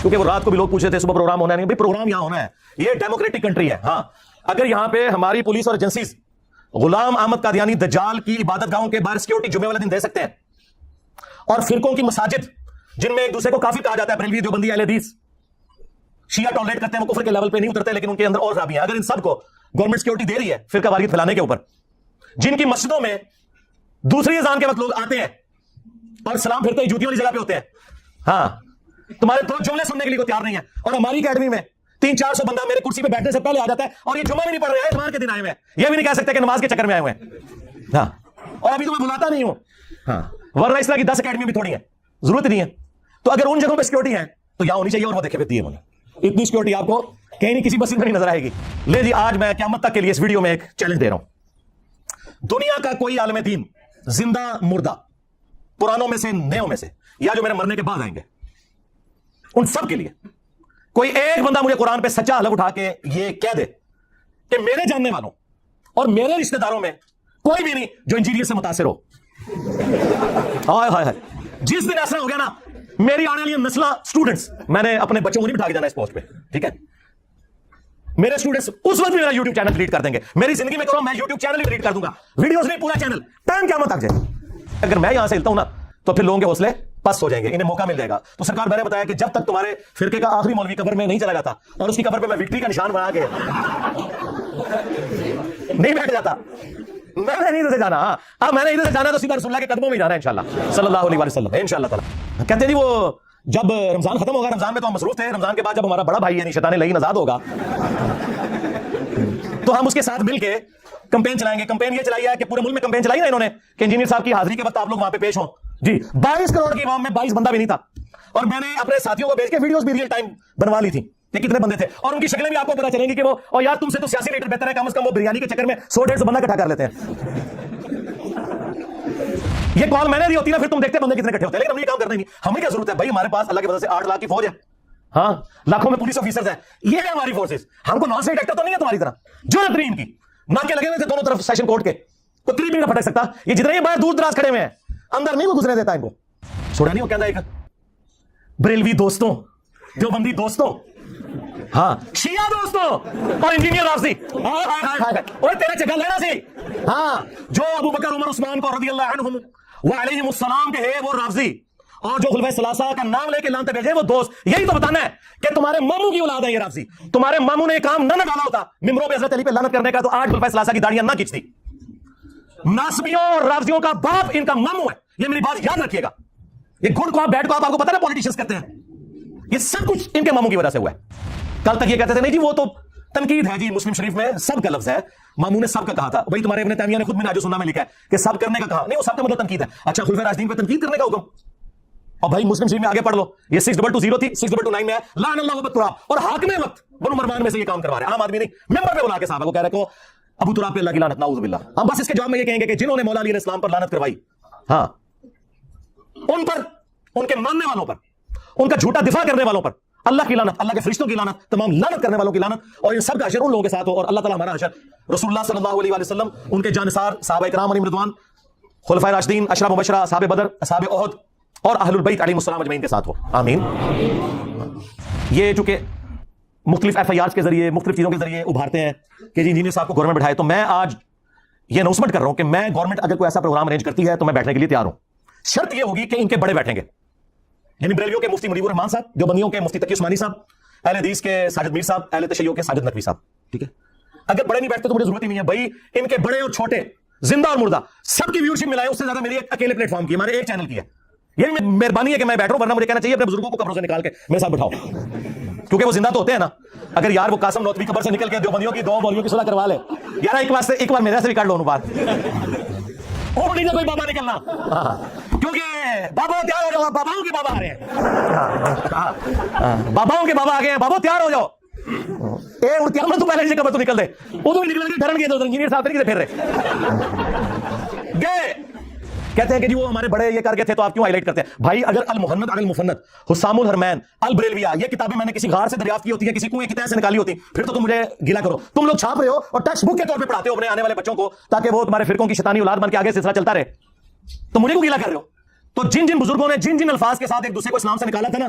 کیونکہ وہ رات کو بھی لوگ پوچھتے تھے صبح پروگرام ہونا نہیں. پروگرام یہاں ہونا ہے, یہ ڈیموکریٹک کنٹری ہے. ہاں اگر یہاں پہ ہماری پولیس اور ایجنسیز غلام احمد قادیانی دجال کی عبادت گاہوں کے باہر سیکورٹی جمعے والے دن دے سکتے ہیں, اور فرقوں کی مساجد جن میں ایک دوسرے کو کافی کہا جاتا ہے, بریلوی, دیوبندی, اہل حدیث, شیعہ ٹالریٹ کرتے ہیں, وہ کفر کے لیول پہ نہیں اترتے لیکن ان کے اندر اور خرابیاں, اگر ان سب کو گورنمنٹ سیکورٹی دے رہی ہے فرقہ واریت پھیلانے کے اوپر, جن کی مسجدوں میں دوسری اذان کے وقت لوگ آتے ہیں اور سلام پھرتے ہی جوتیوں والی جگہ پہ ہوتے ہیں, ہاں تمہارے دو جملے سننے کے لیے تیار نہیں ہے, اور ہماری اکیڈمی میں 300-400 بندہ میرے کرسی پہ بیٹھنے سے پہلے آ جاتا ہے, اور یہ جمعہ بھی نہیں پڑھ رہے ہیں, اتوار کے دن آئے ہوئے ہیں, یہ بھی نہیں کہہ سکتے کہ نماز کے چکر میں آئے ہوئے ہیں. ہاں اور ابھی تو میں بلاتا نہیں ہوں, ہاں ورنہ اس طرح کی 10 اکیڈمی بھی تھوڑی ہے, ضرورت نہیں ہے. تو اگر ان جگہوں پہ سیکورٹی ہے تو یہاں ہونی چاہیے, اور وہ دیکھے پھر دیے انہوں نے اتنی سیکورٹی آپ کو کہیں نہیں کسی مسجد میں نہیں نظر آئے گی. لے جی آج میں قیامت تک کے لیے اس ویڈیو میں ایک چیلنج دے رہا ہوں, دنیا کا کوئی عالم دین زندہ مردہ, پرانوں میں سے نیوں میں سے, یا جو میرے مرنے کے بعد آئیں گے, ان سب کے لیے کوئی ایک بندہ مجھے قرآن پہ سچا حلف اٹھا کے یہ کہہ دے کہ میرے جاننے والوں اور میرے رشتہ داروں میں کوئی بھی نہیں جو انجینئر سے متاثر ہو. ہائے ہائے ہائے, جس دن ایسا ہو گیا نا, میری آنے والی نسلیں اسٹوڈنٹس, میں نے اپنے بچوں کو نہیں بٹھا کے جانا اس پوسٹ پہ, ٹھیک ہے, میرے اسٹوڈنٹس اس وقت بھی میرا یوٹیوب چینل ڈیلیٹ کر دیں گے. میری زندگی میں کرو میں یوٹیوب چینل ہی ڈیلیٹ کر دوں گا, ویڈیوز نہیں, پورا چینل, ٹائم قیامت تک جائے. اگر میں یہاں سے ہلتا ہوں نا تو پھر لوگوں کے حوصلے پس ہو جائیں گے, انہیں موقع مل جائے گا. تو سرکار میں نے بتایا کہ جب تک تمہارے فرقے کا آخری مولوی قبر میں نہیں چلا جاتا اور اس کی قبر پہ میں وکٹری کا نشان بنا کے نہیں بیٹھ جاتا, میں نہیں ادھر سے جانا. ہاں اب میں نے ادھر سے جانا تو سیدھا رسول اللہ کے قدموں میں جانا ہے انشاءاللہ صلی اللہ علیہ وسلم, انشاءاللہ تعالی. کہتے ہیں جی وہ جب رمضان ختم ہوگا, رمضان میں تو ہم مصروف تھے, رمضان کے بعد جب ہمارا بڑا بھائی یعنی شیطان لعین آزاد ہوگا تو ہم اس کے ساتھ مل کے کمپین چلائیں گے. کمپین یہ چلائی ہے کہ پورے ملک میں کمپین چلائی نا انہوں نے کہ انجینئر صاحب کی حاضری کے وقت آپ لوگ وہاں پہ پیش ہوں. جی 22 کروڑ کی عوام میں 22 بندہ بھی نہیں تھا, اور میں نے اپنے ساتھیوں کو بھیج کے ویڈیوز بھی ریئل ٹائم بنوا لی تھی کہ کتنے بندے تھے, اور ان کی شکلیں بھی آپ کو پتا چلیں گی کہ وہ, اور یار تم سے تو سیاسی لیڈر بہتر ہے, کم از کم وہ بریانی کے چکر میں 100-150 بندہ اکٹھا کر لیتے ہیں. یہ کال میں نے دی ہوتی نا, پھر تم دیکھتے بندے کتنے اکٹھے ہوتے ہیں, لیکن ہم یہ کام کرنا ہی نہیں. ہمیں کیا ضرورت ہے بھائی, ہمارے پاس اللہ کی وجہ سے 8 لاکھ کی فوج ہے, ہاں لاکھوں میں پولیس آفیسرز ہیں, یہ ہے ہماری فورسز. ہم کو نان اسٹیٹ ایکٹر تو نہیں ہے تمہاری طرح جو ترین کی ناکے لگے ہوئے تھے دونوں طرف سیشن کورٹ کے, تو قریب بھی نہ پھٹک سکتا. یہ جتنے ہی باہر دور دراز کھڑے ہوئے ہیں, اندر نہیں وہ گزرنے دیتا ان کو. چھوڑا نہیں وہ کہتا ایک بریلوی دوستوں, دیوبندی دوستوں, ہاں شیعہ دوستوں, اور انجینئر رافضی, اور تیرے چگل لینا سی, ہاں جو ابو بکر عمر عثمان کو رضی اللہ عنہم وعلیہم السلام کے ہے وہ رافضی, اور جو خلفائے ثلاثہ کا نام لے کے لانتے بھیجے وہ دوست. یہی تو بتانا ہے کہ تمہارے ماموں کی اولاد ہے یہ رافضی. تمہارے ماموں نے کام نہ ڈالا ہوتا ممبروں پہ حضرت علی پہ لعنت کرنے کا, تو آج خلفائے ثلاثہ کی داڑیاں نہ کھینچتی. ناصبیوں اور رافضیوں کا باپ ان کا ماموں ہے, یہ میری بات یاد رکھیے گا. یہ گڈ کو آپ بیڈ کو آپ کو پتا نا پولیٹیشنز کرتے ہیں, یہ سب کچھ ان کے ماموں کی وجہ سے ہوا ہے. کل تک یہ کہتے تھے نہیں جی وہ تو تنقید ہے, جی مسلم شریف میں سب کا لفظ ہے, ماموں نے سب کا کہا تھا. بھائی تمہارے ابن تیمیہ نے خود منہاج السنہ میں لکھا ہے کہ سب کرنے کا کہا, نہیں وہ سب کا مطلب تنقید ہے. اچھا خلفائے راشدین پہ تنقید کرنے کا حکم, اور بھائی مسلم شریف میں آگے پڑھ لو, یہ 6220 تھی, 6229 میں ہے لعن اللہ ابو تراب, اور حاکم وقت بنو مروان میں سے یہ کام کروا رہے ہیں, عام آدمی نہیں. ممبر پہ بلا کے صحابہ کو کہہ رہے کو ابو تراب پہ اللہ کی لعنت, نعوذ باللہ. ہم بس اس کے جواب میں یہ کہیں گے کہ جنہوں نے مولا علی علیہ السلام پر لعنت کروائی, ہاں ان پر, ان کے ماننے والوں پر, ان کا جھوٹا دفاع کرنے والوں پر اللہ کی لعنت, اللہ کے فرشتوں کی لعنت, تمام لعنت کرنے والوں کی لعنت, اور ان سب کا حشر ان لوگوں کے ساتھ ہو. اور اللہ تعالیٰ ہمارا حشر رسول اللہ صلی اللہ علیہ وآلہ وسلم, ان کے جانثار صحابہ کرام علیہم رضوان, خلفائے راشدین, عشرہ مبشرہ, اصحاب بدر, اصحاب احد, اور اہل البیت علیہم السلام اجمعین کے ساتھ ہو, آمین. یہ چونکہ مختلف ایف آئی آرز کے ذریعے, مختلف چیزوں کے ذریعے ابھارتے ہیں کہ جی انجینئر صاحب کو گورنمنٹ بٹھائے, تو میں آج یہ اناؤنسمنٹ کر رہا ہوں کہ میں گورنمنٹ اگر کوئی ایسا پروگرام ارینج کرتی ہے تو میں بیٹھنے کے لیے تیار ہوں. شرط یہ ہوگی کہ ان کے بڑے بیٹھیں گے, یعنی بریلویوں کے مفتی منیب الرحمان صاحب, دیوبندیوں کے مفتی تقی عثمانی صاحب, اہل حدیث کے ساجد میر صاحب, اہل تشیع کے ساجد نقوی صاحب, ٹھیک ہے. اگر بڑے نہیں بیٹھتے تو مجھے ضرورت ہی نہیں ہے بھائی. ان کے بڑے اور چھوٹے, زندہ اور مردہ, سب کی ویورشپ ملائے, اس سے زیادہ میری اکیلے پلیٹ فارم کی, ہمارے ایک چینل کی ہے. یہ مہربانی ہے کہ میں بیٹھ رہا ہوں, ورنہ مجھے کہنا چاہیے اپنے بزرگوں کو قبروں سے نکال کے میرے ساتھ بٹھاؤ, کیونکہ وہ زندہ تو ہوتے ہیں نا. اگر یار وہ قاسم نوتوی قبر سے نکل کے دیوبندیوں کی 2 مولویوں کی صلح کروا لے یار, ایک بار میرے سے بھی کر لو بات, اور نہیں کوئی بابا نکلنا, کیونکہ بابا تیار ہو جاؤ, باباؤں کے بابا آ رہے ہیں, باباؤں کے بابا آ گئے ہیں, بابا تیار ہو جاؤ. تو پہلے قبر تو نکل دے, وہ تو نکل کے ڈرن گئے, انجینئر صاحب نہیں پھر رہے گئے. کہتے ہیں کہ جی وہ ہمارے بڑے یہ کر گئے تھے تو آپ کیوں ہائی لائٹ کرتے ہیں بھائی؟ اگر المحنت علی المفند، حسام الحرمین، البریلویہ، یہ کتابیں میں نے کسی غار سے دریافت کی ہوتی ہیں، کسی کنویں کی تہہ سے نکالی ہوتی، پھر تو تم مجھے گیلا کرو. تم لوگ چھاپ رہے ہو اور ٹیکسٹ بک کے طور پہ پڑھاتے ہو اپنے آنے والے بچوں کو تاکہ وہ تمہارے فرقوں کی شیطانی اولاد بن کے آگے سلسلہ چلتا رہے، تو مجھے کو گیلا کر رہے ہو. تو جن جن بزرگوں نے جن جن الفاظ کے ساتھ ایک دوسرے کو اسلام سے نکالا تھا نا،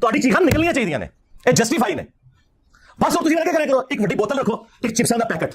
ਤੁਹਾਡੀ ਚੀਖਾਂ ਨਿਕਲਣੀਆਂ ਚਾਹੀਦੀਆਂ ਨੇ, ਇਹ ਜਸਟੀਫਾਈ ਨੇ। ਬਸ ਤੁਸੀਂ ਕੀ ਕਰਿਆ ਕਰੋ, ਇੱਕ ਵੱਡੀ ਬੋਤਲ ਰੱਖੋ, ਇੱਕ ਚਿਪਸਾਂ ਦਾ ਪੈਕਟ,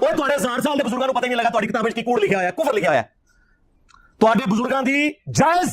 ਉਹ ਤੁਹਾਡੇ 1000 ਸਾਲ ਦੇ ਬਜ਼ੁਰਗਾਂ ਨੂੰ ਪਤਾ ਹੀ ਨਹੀਂ ਲੱਗਾ ਤੁਹਾਡੀ ਕਿਤਾਬ ਵਿੱਚ ਕੀ ਕੂੜ ਲਿਖਿਆ ਹੋਇਆ, ਕੁਫਰ ਲਿਖਿਆ ਹੋਇਆ। ਤੁਹਾਡੇ ਬਜ਼ੁਰਗਾਂ ਦੀ ਜਾਇਜ਼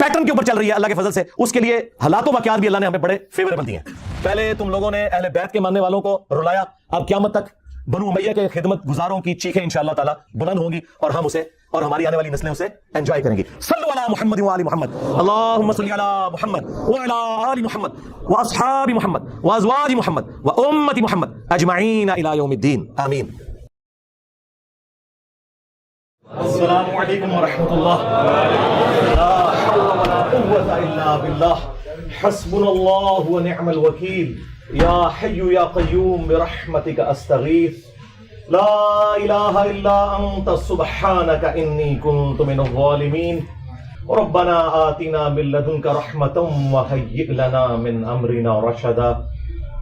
پیٹرن کے اوپر چل رہی ہے اللہ کے فضل سے، اس کے لیے حالات و واقعات بھی اللہ نے ہمیں بڑے فیوریبل دیے ہیں۔ پہلے تم لوگوں نے اہل بیت کے ماننے والوں کو رلایا، اب قیامت تک بنو امیہ کے خدمت گزاروں کی چیخیں انشاءاللہ تعالی بلند ہوں گی، اور ہم اسے اور ہماری آنے والی نسلیں اسے انجوائے کریں گی۔ صلو علی محمد وآل محمد، اللہم صلی علی محمد وعلی آل محمد واصحاب محمد وازواج محمد وامت محمد اجمعین الی یوم الدین، آمین۔ السلام علیکم ورحمۃ اللہ، لا حول ولا قوة الا باللہ، حسبنا اللہ ونعم الوکیل، یا حی یا قیوم برحمتک استغیث، لا الہ الا انت سبحانک انی کنت من الظالمین، ربنا آتنا من لدنک رحمۃ وہیئ لنا من امرنا رشدا،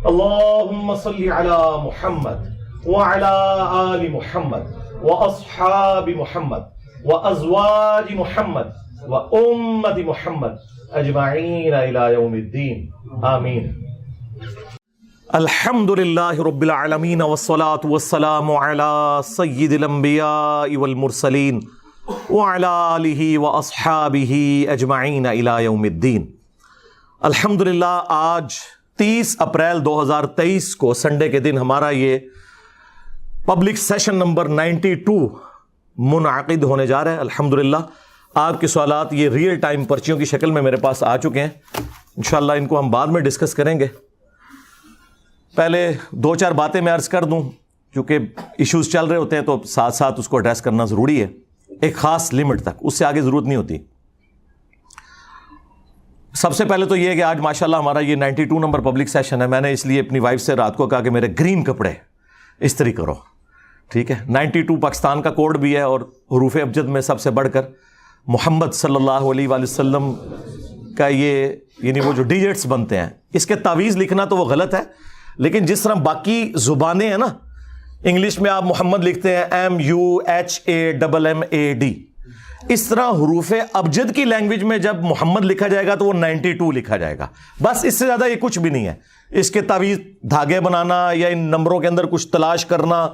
اللہم صل علی محمد وعلی آل محمد واصحاب محمد وازواج محمد وامت محمد اجمعین الی یوم الدین، آمین۔ الحمد للہ رب العالمین والصلاة والسلام علی سید الانبیاء والمرسلین وعلی آلہ واصحابہ اجمعین الی یوم الدین۔ الحمدللہ آج 30 اپریل 2023 کو سنڈے کے دن ہمارا یہ پبلک سیشن نمبر 92 منعقد ہونے جا رہا ہے۔ الحمدللہ آپ کے سوالات یہ ریئل ٹائم پرچیوں کی شکل میں میرے پاس آ چکے ہیں، انشاءاللہ ان کو ہم بعد میں ڈسکس کریں گے۔ پہلے 2-4 باتیں میں عرض کر دوں، کیونکہ ایشوز چل رہے ہوتے ہیں تو ساتھ ساتھ اس کو ایڈریس کرنا ضروری ہے، ایک خاص لمٹ تک، اس سے آگے ضرورت نہیں ہوتی۔ سب سے پہلے تو یہ ہے کہ آج ماشاءاللہ ہمارا یہ 92 نمبر پبلک سیشن ہے۔ میں نے اس لیے اپنی وائف سے رات کو کہا کہ میرے گرین کپڑے استری کرو، ٹھیک ہے۔ 92 پاکستان کا کوڈ بھی ہے، اور حروف ابجد میں سب سے بڑھ کر محمد صلی اللہ علیہ وآلہ وسلم کا یہ یعنی وہ جو ڈیجٹس بنتے ہیں، اس کے تعویذ لکھنا تو وہ غلط ہے، لیکن جس طرح باقی زبانیں ہیں نا، انگلش میں آپ محمد لکھتے ہیں MUHAMMAD، اس طرح حروف ابجد کی لینگویج میں جب محمد لکھا جائے گا تو وہ 92 لکھا جائے گا، بس اس سے زیادہ یہ کچھ بھی نہیں ہے۔ اس کے تعویذ دھاگے بنانا یا ان نمبروں کے اندر کچھ تلاش کرنا،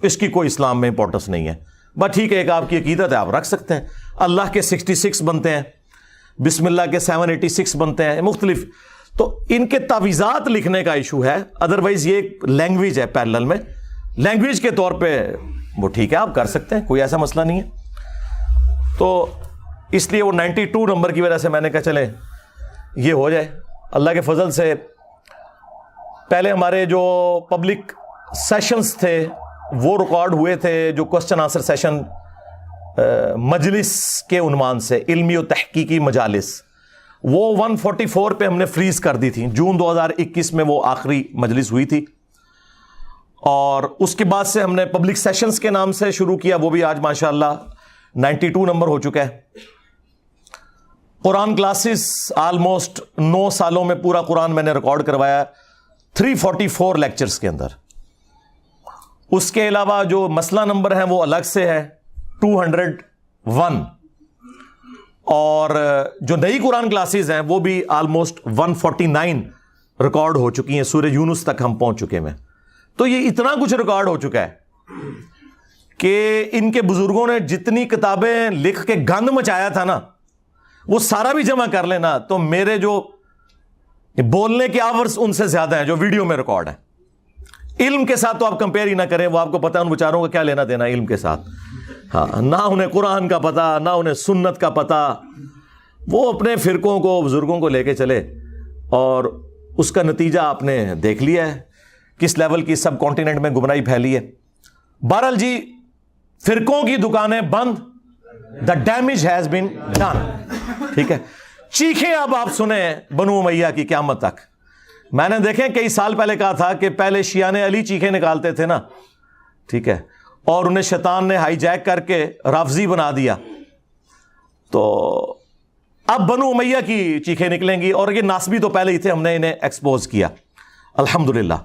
اس کی کوئی اسلام میں امپورٹنس نہیں ہے، بس ٹھیک ہے ایک آپ کی عقیدت ہے، آپ رکھ سکتے ہیں۔ اللہ کے 66 بنتے ہیں، بسم اللہ کے 786 بنتے ہیں، مختلف، تو ان کے تعویذات لکھنے کا ایشو ہے، ادروائز یہ ایک لینگویج ہے پیرلل میں، لینگویج کے طور پہ وہ ٹھیک ہے آپ کر سکتے ہیں، کوئی ایسا مسئلہ نہیں ہے۔ تو اس لیے وہ 92 نمبر کی وجہ سے میں نے کہا چلیں یہ ہو جائے اللہ کے فضل سے۔ پہلے ہمارے جو پبلک سیشنز تھے وہ ریکارڈ ہوئے تھے، جو کوسچن آنسر سیشن مجلس کے عنوان سے، علمی و تحقیقی مجالس، وہ 144 پہ ہم نے فریز کر دی تھی، جون 2021 میں وہ آخری مجلس ہوئی تھی، اور اس کے بعد سے ہم نے پبلک سیشنز کے نام سے شروع کیا، وہ بھی آج ماشاءاللہ 92 نمبر ہو چکا ہے۔ قرآن کلاسز آلموسٹ 9 سالوں میں پورا قرآن میں نے ریکارڈ کروایا 344 لیکچرز کے اندر۔ اس کے علاوہ جو مسئلہ نمبر ہیں وہ الگ سے ہے 201، اور جو نئی قرآن کلاسز ہیں وہ بھی آلموسٹ 149 ریکارڈ ہو چکی ہیں، سورہ یونس تک ہم پہنچ چکے ہیں۔ تو یہ اتنا کچھ ریکارڈ ہو چکا ہے کہ ان کے بزرگوں نے جتنی کتابیں لکھ کے گند مچایا تھا نا، وہ سارا بھی جمع کر لینا تو میرے جو بولنے کے آورز ان سے زیادہ ہیں جو ویڈیو میں ریکارڈ ہیں۔ علم کے ساتھ تو آپ کمپیئر ہی نہ کریں، وہ آپ کو پتا ہے ان بیچاروں کا کیا لینا دینا علم کے ساتھ، ہاں، نہ انہیں قرآن کا پتا، نہ انہیں سنت کا پتا، وہ اپنے فرقوں کو بزرگوں کو لے کے چلے، اور اس کا نتیجہ آپ نے دیکھ لیا ہے کس لیول کی سب کانٹیننٹ میں گمراہی پھیلی ہے۔ بہرحال جی، فرقوں کی دکانیں بند، the damage has been done, ٹھیک ہے۔ چیخیں اب آپ سنیں بنو امیہ کی قیامت تک۔ میں نے دیکھیں کئی سال پہلے کہا تھا کہ پہلے شیعان علی چیخیں نکالتے تھے نا، ٹھیک ہے، اور انہیں شیطان نے ہائی جیک کر کے رافضی بنا دیا، تو اب بنو امیہ کی چیخیں نکلیں گی، اور یہ ناصبی تو پہلے ہی تھے، ہم نے انہیں ایکسپوز کیا الحمدللہ۔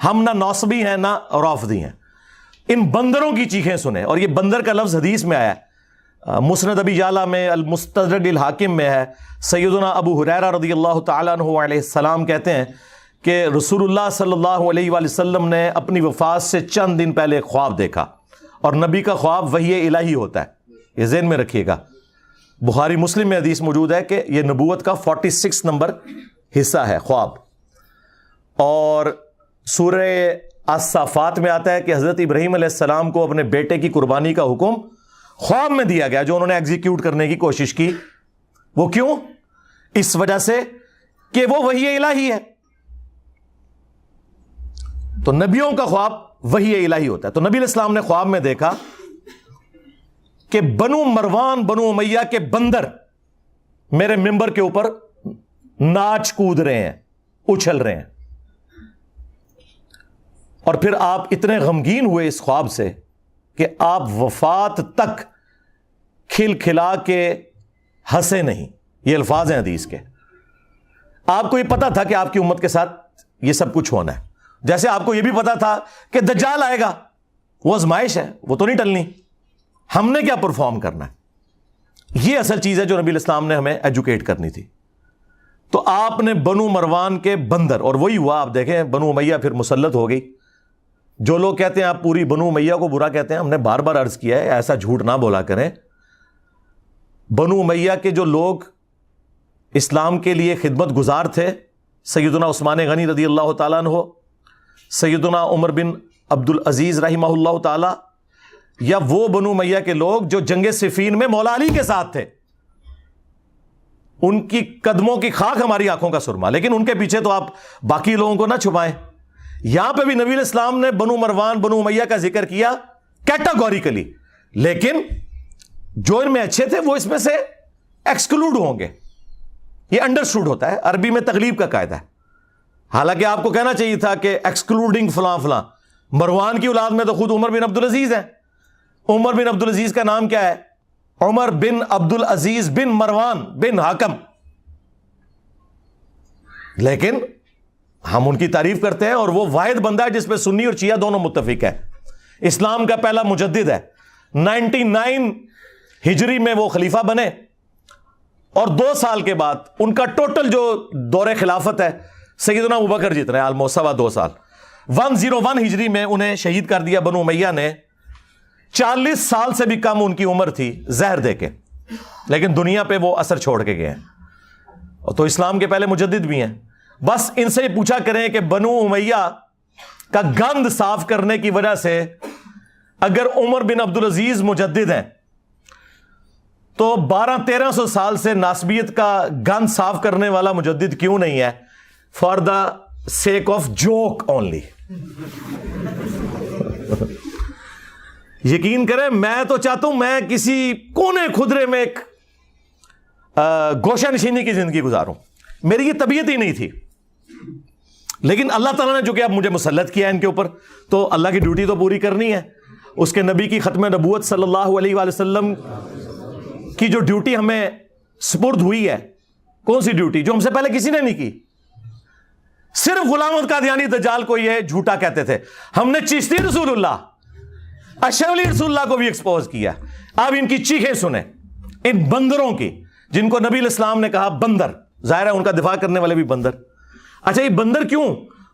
ہم نہ ناصبی ہیں نہ رافضی ہیں، ان بندروں کی چیخیں سنیں۔ اور یہ بندر کا لفظ حدیث میں آیا ہے، مسند ابی یعلا میں، المستدرک الحاکم میں ہے۔ سیدنا ابو ہریرہ رضی اللہ تعالیٰ عنہ علیہ السلام کہتے ہیں کہ رسول اللہ صلی اللہ علیہ وآلہ وسلم نے اپنی وفات سے چند دن پہلے خواب دیکھا، اور نبی کا خواب وحی الہی ہوتا ہے، یہ ذہن میں رکھیے گا۔ بخاری مسلم میں حدیث موجود ہے کہ یہ نبوت کا 46 نمبر حصہ ہے خواب. اور سورہ الصافات میں آتا ہے کہ حضرت ابراہیم علیہ السلام کو اپنے بیٹے کی قربانی کا حکم خواب میں دیا گیا جو انہوں نے ایگزیکیوٹ کرنے کی کوشش کی. وہ کیوں؟ اس وجہ سے کہ وہ وحی الہی ہے. تو نبیوں کا خواب وحی الہی ہوتا ہے. تو نبی علیہ السلام نے خواب میں دیکھا کہ بنو مروان بنو امیہ کے بندر میرے ممبر کے اوپر ناچ کود رہے ہیں, اچھل رہے ہیں. اور پھر آپ اتنے غمگین ہوئے اس خواب سے کہ آپ وفات تک کھل کھلا کے ہنسے نہیں. یہ الفاظ ہیں حدیث کے. آپ کو یہ پتا تھا کہ آپ کی امت کے ساتھ یہ سب کچھ ہونا ہے. جیسے آپ کو یہ بھی پتا تھا کہ دجال آئے گا, وہ آزمائش ہے, وہ تو نہیں ٹلنی. ہم نے کیا پرفارم کرنا ہے؟ یہ اصل چیز ہے جو نبی الاسلام نے ہمیں ایجوکیٹ کرنی تھی. تو آپ نے بنو مروان کے بندر, اور وہی ہوا. آپ دیکھیں بنو امیہ پھر مسلط ہو گئی. جو لوگ کہتے ہیں آپ پوری بنو امیہ کو برا کہتے ہیں, ہم نے بار بار عرض کیا ہے ایسا جھوٹ نہ بولا کریں. بنو امیہ کے جو لوگ اسلام کے لیے خدمت گزار تھے, سیدنا عثمان غنی رضی اللہ تعالیٰ عنہ, سیدنا عمر بن عبد العزیز رحمہ اللہ تعالی, یا وہ بنو امیہ کے لوگ جو جنگ صفین میں مولا علی کے ساتھ تھے, ان کی قدموں کی خاک ہماری آنکھوں کا سرما. لیکن ان کے پیچھے تو آپ باقی لوگوں کو نہ چھپائیں. یہاں پہ بھی نبی علیہ السلام نے بنو مروان بنو امیہ کا ذکر کیا کیٹاگوریکلی, لیکن جو ان میں اچھے تھے وہ اس میں سے ایکسکلوڈ ہوں گے. یہ انڈرسٹوڈ ہوتا ہے, عربی میں تغلیب کا قاعدہ ہے. حالانکہ آپ کو کہنا چاہیے تھا کہ ایکسکلوڈنگ فلاں فلاں. مروان کی اولاد میں تو خود عمر بن عبد العزیز ہیں. عمر بن عبد العزیز کا نام کیا ہے؟ عمر بن عبد العزیز بن مروان بن حاکم. لیکن ہم ان کی تعریف کرتے ہیں, اور وہ واحد بندہ ہے جس پہ سنی اور شیعہ دونوں متفق ہے. اسلام کا پہلا مجدد ہے. 99 ہجری میں وہ خلیفہ بنے, اور 2 سال کے بعد ان کا ٹوٹل جو دور خلافت ہے سیدنا ابوبکر جتنا ہے, آلموسٹ 2.25 سال. 101 ہجری میں انہیں شہید کر دیا بنو امیہ نے. 40 سال سے بھی کم ان کی عمر تھی زہر دے کے, لیکن دنیا پہ وہ اثر چھوڑ کے گئے ہیں. تو اسلام کے پہلے مجدد بھی ہیں. بس ان سے پوچھا کریں کہ بنو امیہ کا گند صاف کرنے کی وجہ سے اگر عمر بن عبد العزیز مجدد ہیں تو 1200-1300 سال سے ناسبیت کا گند صاف کرنے والا مجدد کیوں نہیں ہے؟ For the sake of joke only. یقین کریں, میں تو چاہتا ہوں میں کسی کونے خدرے میں ایک گوشہ نشینی کی زندگی گزاروں. میری یہ طبیعت ہی نہیں تھی, لیکن اللہ تعالیٰ نے جو کہ اب مجھے مسلط کیا ہے ان کے اوپر, تو اللہ کی ڈیوٹی تو پوری کرنی ہے. اس کے نبی کی ختم نبوت صلی اللہ علیہ وآلہ وسلم کی جو ڈیوٹی ہمیں سپرد ہوئی ہے, کون سی ڈیوٹی جو ہم سے پہلے کسی نے نہیں کی. صرف غلام احمد قادیانی دجال کو یہ جھوٹا کہتے تھے. ہم نے چشتی رسول اللہ, اشرف علی رسول اللہ کو بھی ایکسپوز کیا. اب ان کی چیخیں سنیں, ان بندروں کی, جن کو نبی علیہ السلام نے کہا بندر. ظاہر ہے ان کا دفاع کرنے والے بھی بندر. اچھا یہ بندر کیوں؟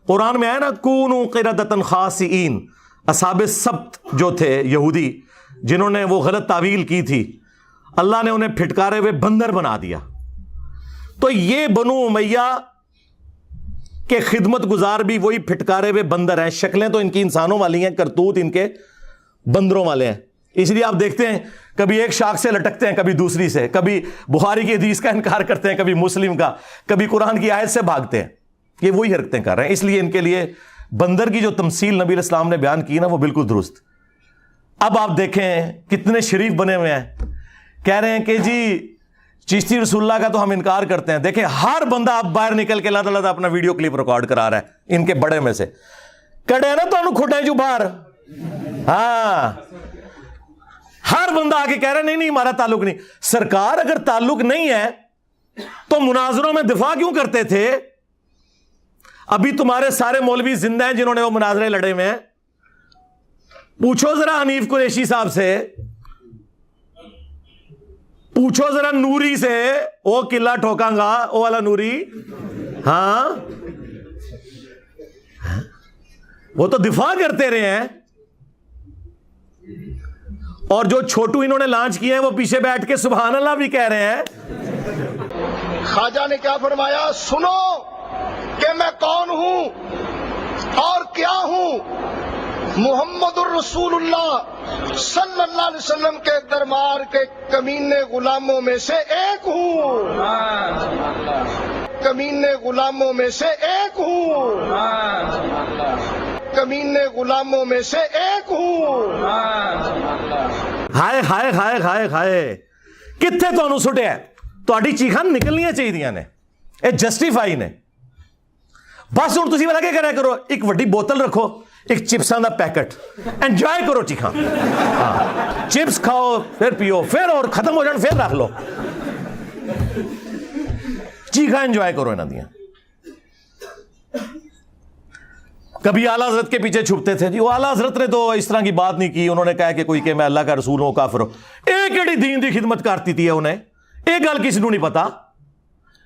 قرآن میں آیا نا کونوا قردۃ خاسئین. اصحاب سبت جو تھے یہودی جنہوں نے وہ غلط تعویل کی تھی, اللہ نے انہیں پھٹکارے ہوئے بندر بنا دیا. تو یہ بنو امیہ کے خدمت گزار بھی وہی پھٹکارے ہوئے بندر ہیں. شکلیں تو ان کی انسانوں والی ہیں, کرتوت ان کے بندروں والے ہیں. اس لیے آپ دیکھتے ہیں کبھی ایک شاخ سے لٹکتے ہیں, کبھی دوسری سے, کبھی بخاری کی حدیث کا انکار کرتے ہیں, کبھی مسلم کا, کبھی قرآن کی آیت سے بھاگتے ہیں. یہ وہی حرکتیں کر رہے ہیں. اس لیے ان کے لیے بندر کی جو تمثیل نبی علیہ السلام نے بیان کی نا, وہ بالکل درست. اب آپ دیکھیں کتنے شریف بنے ہوئے ہیں, کہہ رہے ہیں کہ جی چشتی رسول اللہ کا تو ہم انکار کرتے ہیں. دیکھیں ہر بندہ اب باہر نکل کے اللہ تعالیٰ اپنا ویڈیو کلپ ریکارڈ کرا رہا ہے ان کے بڑے میں سے. کڑے نا تو کھٹے جو باہر, ہاں ہر بندہ آ کے کہہ رہا ہے نہیں ہمارا تعلق نہیں. سرکار اگر تعلق نہیں ہے تو مناظروں میں دفاع کیوں کرتے تھے؟ ابھی تمہارے سارے مولوی زندہ ہیں جنہوں نے وہ مناظرے لڑے ہوئے ہیں. پوچھو ذرا حنیف قریشی صاحب سے, پوچھو ذرا نوری سے, وہ قلعہ ٹھوکاں گا وہ والا نوری, ہاں وہ تو دفاع کرتے رہے ہیں. اور جو چھوٹو انہوں نے لانچ کیا ہے وہ پیچھے بیٹھ کے سبحان اللہ بھی کہہ رہے ہیں. خواجہ نے کیا فرمایا؟ سنو کہ میں کون ہوں اور کیا ہوں. محمد الرسول اللہ صلی اللہ علیہ وسلم کے دربار کے کمینے غلاموں میں سے ایک ہوں. کمینے غلاموں میں سے ایک ہوں. کمینے غلاموں میں سے ایک ہوں. ہائے ہائے ہائے ہائے ہائے کتنے تمہیں سٹیا تہاڈی چیخاں نکلنیاں چاہیے نے یہ جسٹیفائی نے. بس ہوں تسی پتہ کیا کریا کرو ایک وڈی بوتل رکھو ایک چپساں دا پیکٹ انجوائے کرو چیخاں. چپس کھاؤ پھر پیو پھر اور ختم ہو جان پھر رکھ لو چیخاں انجوائے کرو انہاں دیاں. کبھی اعلیٰ حضرت کے پیچھے چھپتے تھے جی وہ اعلیٰ حضرت نے تو اس طرح کی بات نہیں کی انہوں نے کہا کہ کوئی کہ میں اللہ کا رسول ہوں کافر ہوں. ایک ایڑی دین دی خدمت کرتی تھی انہیں ایک گل کسی کو نہیں پتا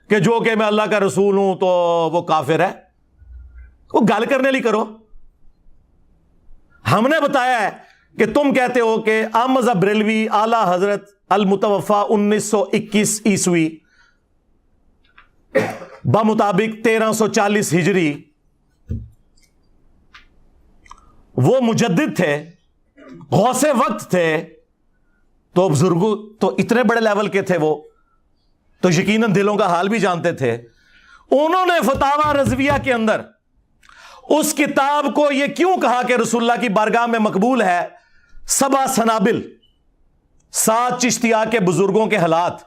کہ جو کہ میں اللہ کا رسول ہوں تو وہ کافر ہے. وہ گل کرنے لی کرو. ہم نے بتایا ہے کہ تم کہتے ہو کہ احمد بریلوی اعلیٰ حضرت المتوفا 1921 عیسوی بمطابق 1340 ہجری وہ مجدد تھے غوث وقت تھے. تو بزرگوں تو اتنے بڑے لیول کے تھے وہ تو یقیناً دلوں کا حال بھی جانتے تھے. انہوں نے فتاوی رضویہ کے اندر اس کتاب کو یہ کیوں کہا کہ رسول اللہ کی بارگاہ میں مقبول ہے 7 سنابل 7 چشتیہ کے بزرگوں کے حالات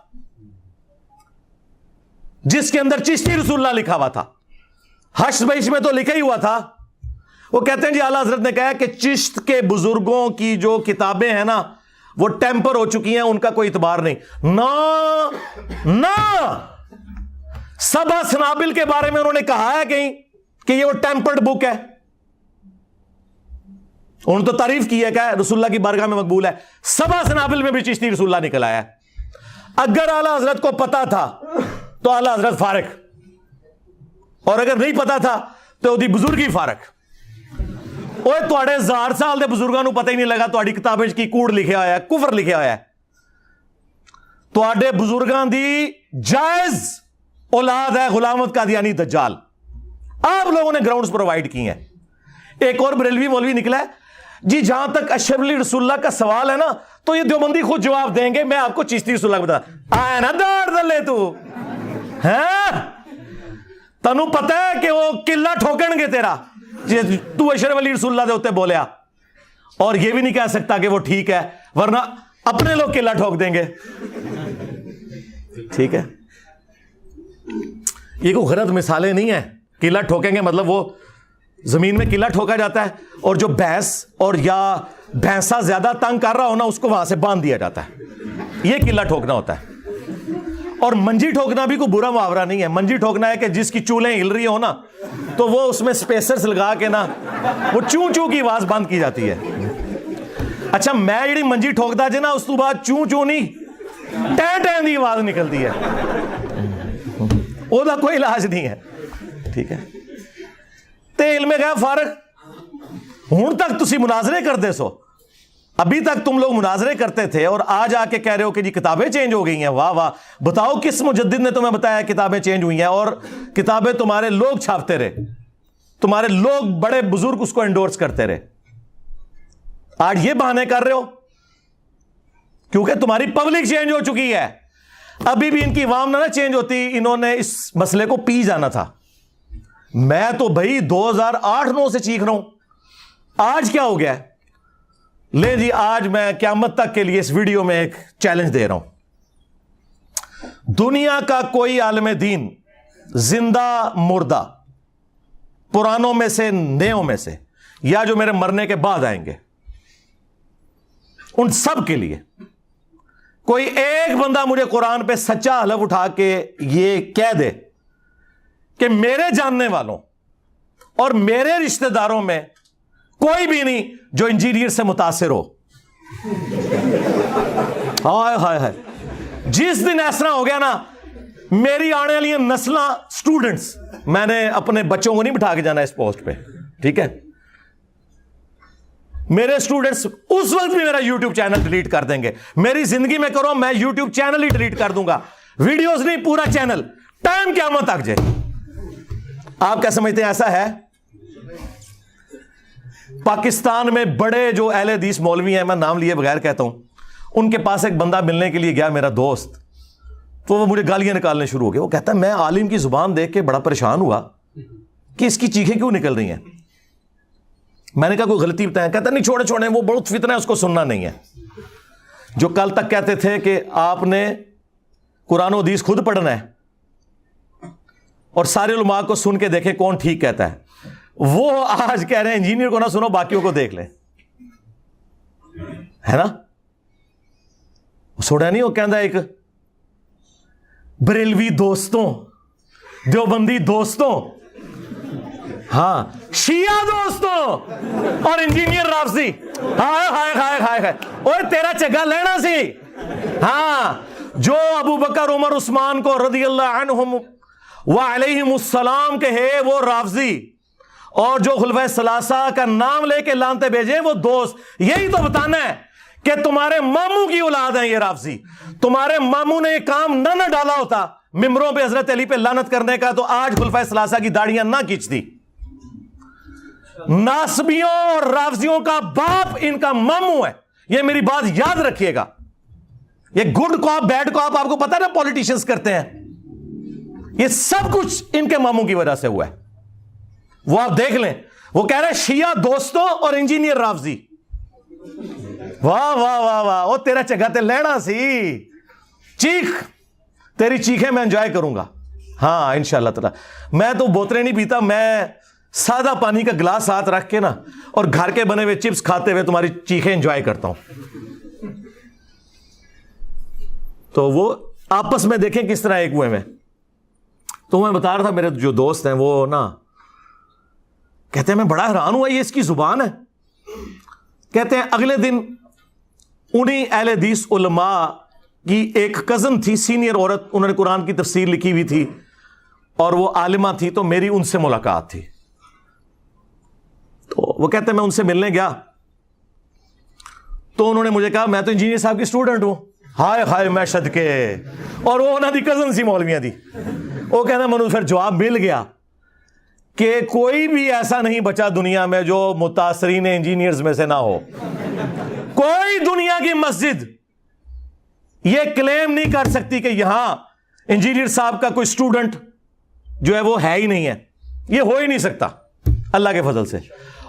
جس کے اندر چشتی رسول اللہ لکھا ہوا تھا. حشر بیش میں تو لکھا ہی ہوا تھا. وہ کہتے ہیں جی اعلیٰ حضرت نے کہا کہ چشت کے بزرگوں کی جو کتابیں ہیں نا وہ ٹیمپر ہو چکی ہیں ان کا کوئی اعتبار نہیں. نہ 7 سنابل کے بارے میں انہوں نے کہا ہے کہیں کہ یہ وہ ٹیمپرڈ بک ہے. انہوں نے تو تعریف کی ہے کہ رسول اللہ کی بارگاہ میں مقبول ہے. 7 سنابل میں بھی چشتی رسول اللہ نکل آیا ہے. اگر اعلیٰ حضرت کو پتا تھا تو اعلیٰ حضرت فارق اور اگر نہیں پتا تھا تو دی بزرگی فارق. اوے تواڈے 1000 سال دے بزرگاں نوں پتہ ہی نہیں لگا تواڈی کتابیں کی کوڑ لکھیا ہویا ہے کفر لکھیا ہویا ہے. تواڈے بزرگاں دی جائز اولاد ہے غلامت قادیانی دجال. آپ لوگوں نے گراؤنڈز پرووائڈ کی ہیں. ایک اور بریلوی مولوی نکلا ہے جی جہاں تک اشرف علی رسول اللہ کا سوال ہے نا تو یہ دیوبندی خود جواب دیں گے. میں آپ کو چشتی رسول اللہ بتا آیا نا داڑ دلے تو تنوں پتہ ہے کہ وہ قلعہ ٹھوکن گے تیرا تو اشرف علی رسول اللہ دے ہوتے بولیا اور یہ بھی نہیں کہہ سکتا کہ وہ ٹھیک ہے ورنہ اپنے لوگ قلعہ ٹھوک دیں گے. ٹھیک ہے یہ کوئی غلط مثالیں نہیں ہیں. قلعہ ٹھوکیں گے مطلب وہ زمین میں قلعہ ٹھوکا جاتا ہے اور جو بھینس اور یا بھینسا زیادہ تنگ کر رہا ہو نا اس کو وہاں سے باندھ دیا جاتا ہے. یہ قلعہ ٹھوکنا ہوتا ہے. اور منجی ٹھوکنا بھی کوئی برا محاورہ نہیں ہے. منجی ٹھوکنا ہے کہ جس کی چولیں ہل رہی ہو نا تو وہ اس میں سپیسرز لگا کے نا وہ چوں چوں کی آواز بند کی جاتی ہے. اچھا میں جڑی منجی ٹھوکدا جے نا اس تو بعد چوں چوں نہیں ٹین ٹین دی آواز نکلتی ہے. وہ دا کوئی علاج نہیں ہے. ٹھیک ہے تے علم غیب فارغ ہوں تک تسی مناظرے کرتے سو. ابھی تک تم لوگ مناظرے کرتے تھے اور آج آ کے کہہ رہے ہو کہ جی کتابیں چینج ہو گئی ہیں. واہ واہ بتاؤ کس مجدد نے تمہیں بتایا کتابیں چینج ہوئی ہیں اور کتابیں تمہارے لوگ چھاپتے رہے تمہارے لوگ بڑے بزرگ اس کو انڈورس کرتے رہے. آج یہ بہانے کر رہے ہو کیونکہ تمہاری پبلک چینج ہو چکی ہے. ابھی بھی ان کی عوام نہ چینج ہوتی انہوں نے اس مسئلے کو پی جانا تھا. میں تو بھائی 2008-9 سے چیخ رہا ہوں. آج کیا ہو گیا ہے؟ لے جی آج میں قیامت تک کے لیے اس ویڈیو میں ایک چیلنج دے رہا ہوں. دنیا کا کوئی عالم دین زندہ مردہ پرانوں میں سے نیوں میں سے یا جو میرے مرنے کے بعد آئیں گے ان سب کے لیے کوئی ایک بندہ مجھے قرآن پہ سچا حلف اٹھا کے یہ کہہ دے کہ میرے جاننے والوں اور میرے رشتہ داروں میں کوئی بھی نہیں جو انجینئر سے متاثر ہو. ہائے ہائے ہائے جس دن ایسا ہو گیا نا میری آنے والی نسلاں سٹوڈنٹس میں نے اپنے بچوں کو نہیں بٹھا کے جانا اس پوسٹ پہ. ٹھیک ہے میرے اسٹوڈنٹس اس وقت بھی میرا یوٹیوب چینل ڈیلیٹ کر دیں گے. میری زندگی میں کرو میں یوٹیوب چینل ہی ڈیلیٹ کر دوں گا, ویڈیوز نہیں, پورا چینل, ٹائم قیامت تک جائے. آپ کیا سمجھتے ہیں ایسا ہے؟ پاکستان میں بڑے جو اہل حدیث مولوی ہیں, میں نام لیے بغیر کہتا ہوں, ان کے پاس ایک بندہ ملنے کے لیے گیا, میرا دوست, تو وہ مجھے گالیاں نکالنے شروع ہو گئے. وہ کہتا ہے میں عالم کی زبان دیکھ کے بڑا پریشان ہوا کہ اس کی چیخیں کیوں نکل رہی ہیں. میں نے کہا کوئی غلطی بتائیں. کہتا نہیں چھوڑیں وہ بہت فتنہ ہے, اس کو سننا نہیں ہے. جو کل تک کہتے تھے کہ آپ نے قرآن و حدیث خود پڑھنا ہے اور سارے علماء کو سن کے دیکھیں کون ٹھیک کہتا ہے, وہ آج کہہ رہے ہیں انجینئر کو نہ سنو باقیوں کو دیکھ لیں. ہے نا, سوڑا نہیں وہ کہندا ایک بریلوی دوستوں, دیوبندی دوستوں, ہاں شیعہ دوستوں اور انجینئر رافضی. ہائے ہائے ہائے ہائے ہائے, اوے تیرا چگا لینا سی. ہاں جو ابو بکر عمر عثمان کو رضی اللہ عنہم وعلیہم السلام کہے وہ رافضی, اور جو خلفائے ثلاثہ کا نام لے کے لانتے بھیجے وہ دوست. یہی تو بتانا ہے کہ تمہارے ماموں کی اولاد ہیں یہ رافضی. تمہارے ماموں نے یہ کام نہ ڈالا ہوتا ممبروں پہ حضرت علی پہ لعنت کرنے کا, تو آج خلفائے ثلاثہ کی داڑیاں نہ کھینچتی. ناسبیوں اور رافضیوں کا باپ ان کا ماموں ہے, یہ میری بات یاد رکھیے گا. یہ گڈ کاپ بیڈ کاپ آپ کو پتا ہے نا پولیٹیشنز کرتے ہیں, یہ سب کچھ ان کے ماموں کی وجہ سے ہوا ہے. وہ آپ دیکھ لیں, وہ کہہ رہے شیعہ دوستوں اور انجینئر رافضی. واہ واہ واہ واہ, وہ تیرا چگاتے لینا سی. چیخ, تیری چیخیں میں انجوائے کروں گا. ہاں انشاءاللہ تعالی. میں تو بوتلیں نہیں پیتا, میں سادہ پانی کا گلاس ہاتھ رکھ کے نا اور گھر کے بنے ہوئے چپس کھاتے ہوئے تمہاری چیخیں انجوائے کرتا ہوں. تو وہ آپس میں دیکھیں کس طرح ایک ہوئے میں. تو میں بتا رہا تھا میرے جو دوست ہیں وہ نا کہتے ہیں میں بڑا حیران ہوا یہ اس کی زبان ہے. کہتے ہیں اگلے دن انہی اہل حدیث علماء کی ایک کزن تھی, سینئر عورت, انہوں نے قرآن کی تفسیر لکھی ہوئی تھی اور وہ عالمہ تھی, تو میری ان سے ملاقات تھی. تو وہ کہتے ہیں میں ان سے ملنے گیا تو انہوں نے مجھے کہا میں تو انجینئر صاحب کی اسٹوڈنٹ ہوں. ہائے ہائے میں صدقے, اور وہ انہوں دی کزن سی مولویاں دی. وہ کہنا منو پھر جواب مل گیا کہ کوئی بھی ایسا نہیں بچا دنیا میں جو متاثرین انجینئرز میں سے نہ ہو. کوئی دنیا کی مسجد یہ کلیم نہیں کر سکتی کہ یہاں انجینئر صاحب کا کوئی اسٹوڈنٹ جو ہے وہ ہے ہی نہیں ہے. یہ ہو ہی نہیں سکتا اللہ کے فضل سے.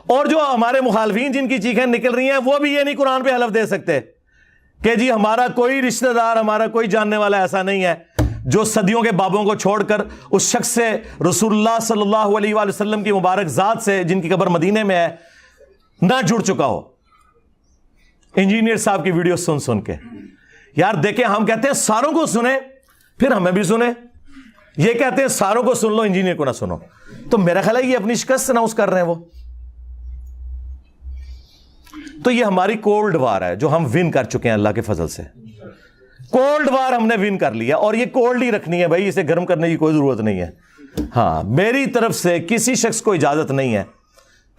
اور جو ہمارے مخالفین جن کی چیخیں نکل رہی ہیں وہ بھی یہ نہیں قرآن پہ حلف دے سکتے کہ جی ہمارا کوئی رشتہ دار, ہمارا کوئی جاننے والا ایسا نہیں ہے جو صدیوں کے بابوں کو چھوڑ کر اس شخص سے, رسول اللہ صلی اللہ علیہ وآلہ وسلم کی مبارک ذات سے جن کی قبر مدینے میں ہے, نہ جڑ چکا ہو. انجینئر صاحب کی ویڈیو سن سن کے یار دیکھیں, ہم کہتے ہیں ساروں کو سنیں پھر ہمیں بھی سنیں, یہ کہتے ہیں ساروں کو سن لو انجینئر کو نہ سنو. تو میرا خیال ہے یہ اپنی شکست اناؤنس کر رہے ہیں وہ. تو یہ ہماری کولڈ وار ہے جو ہم ون کر چکے ہیں اللہ کے فضل سے. کولڈ وار ہم نے ون کر لیا اور یہ کولڈ ہی رکھنی ہے بھائی, اسے گرم کرنے کی کوئی ضرورت نہیں ہے. ہاں میری طرف سے کسی شخص کو اجازت نہیں ہے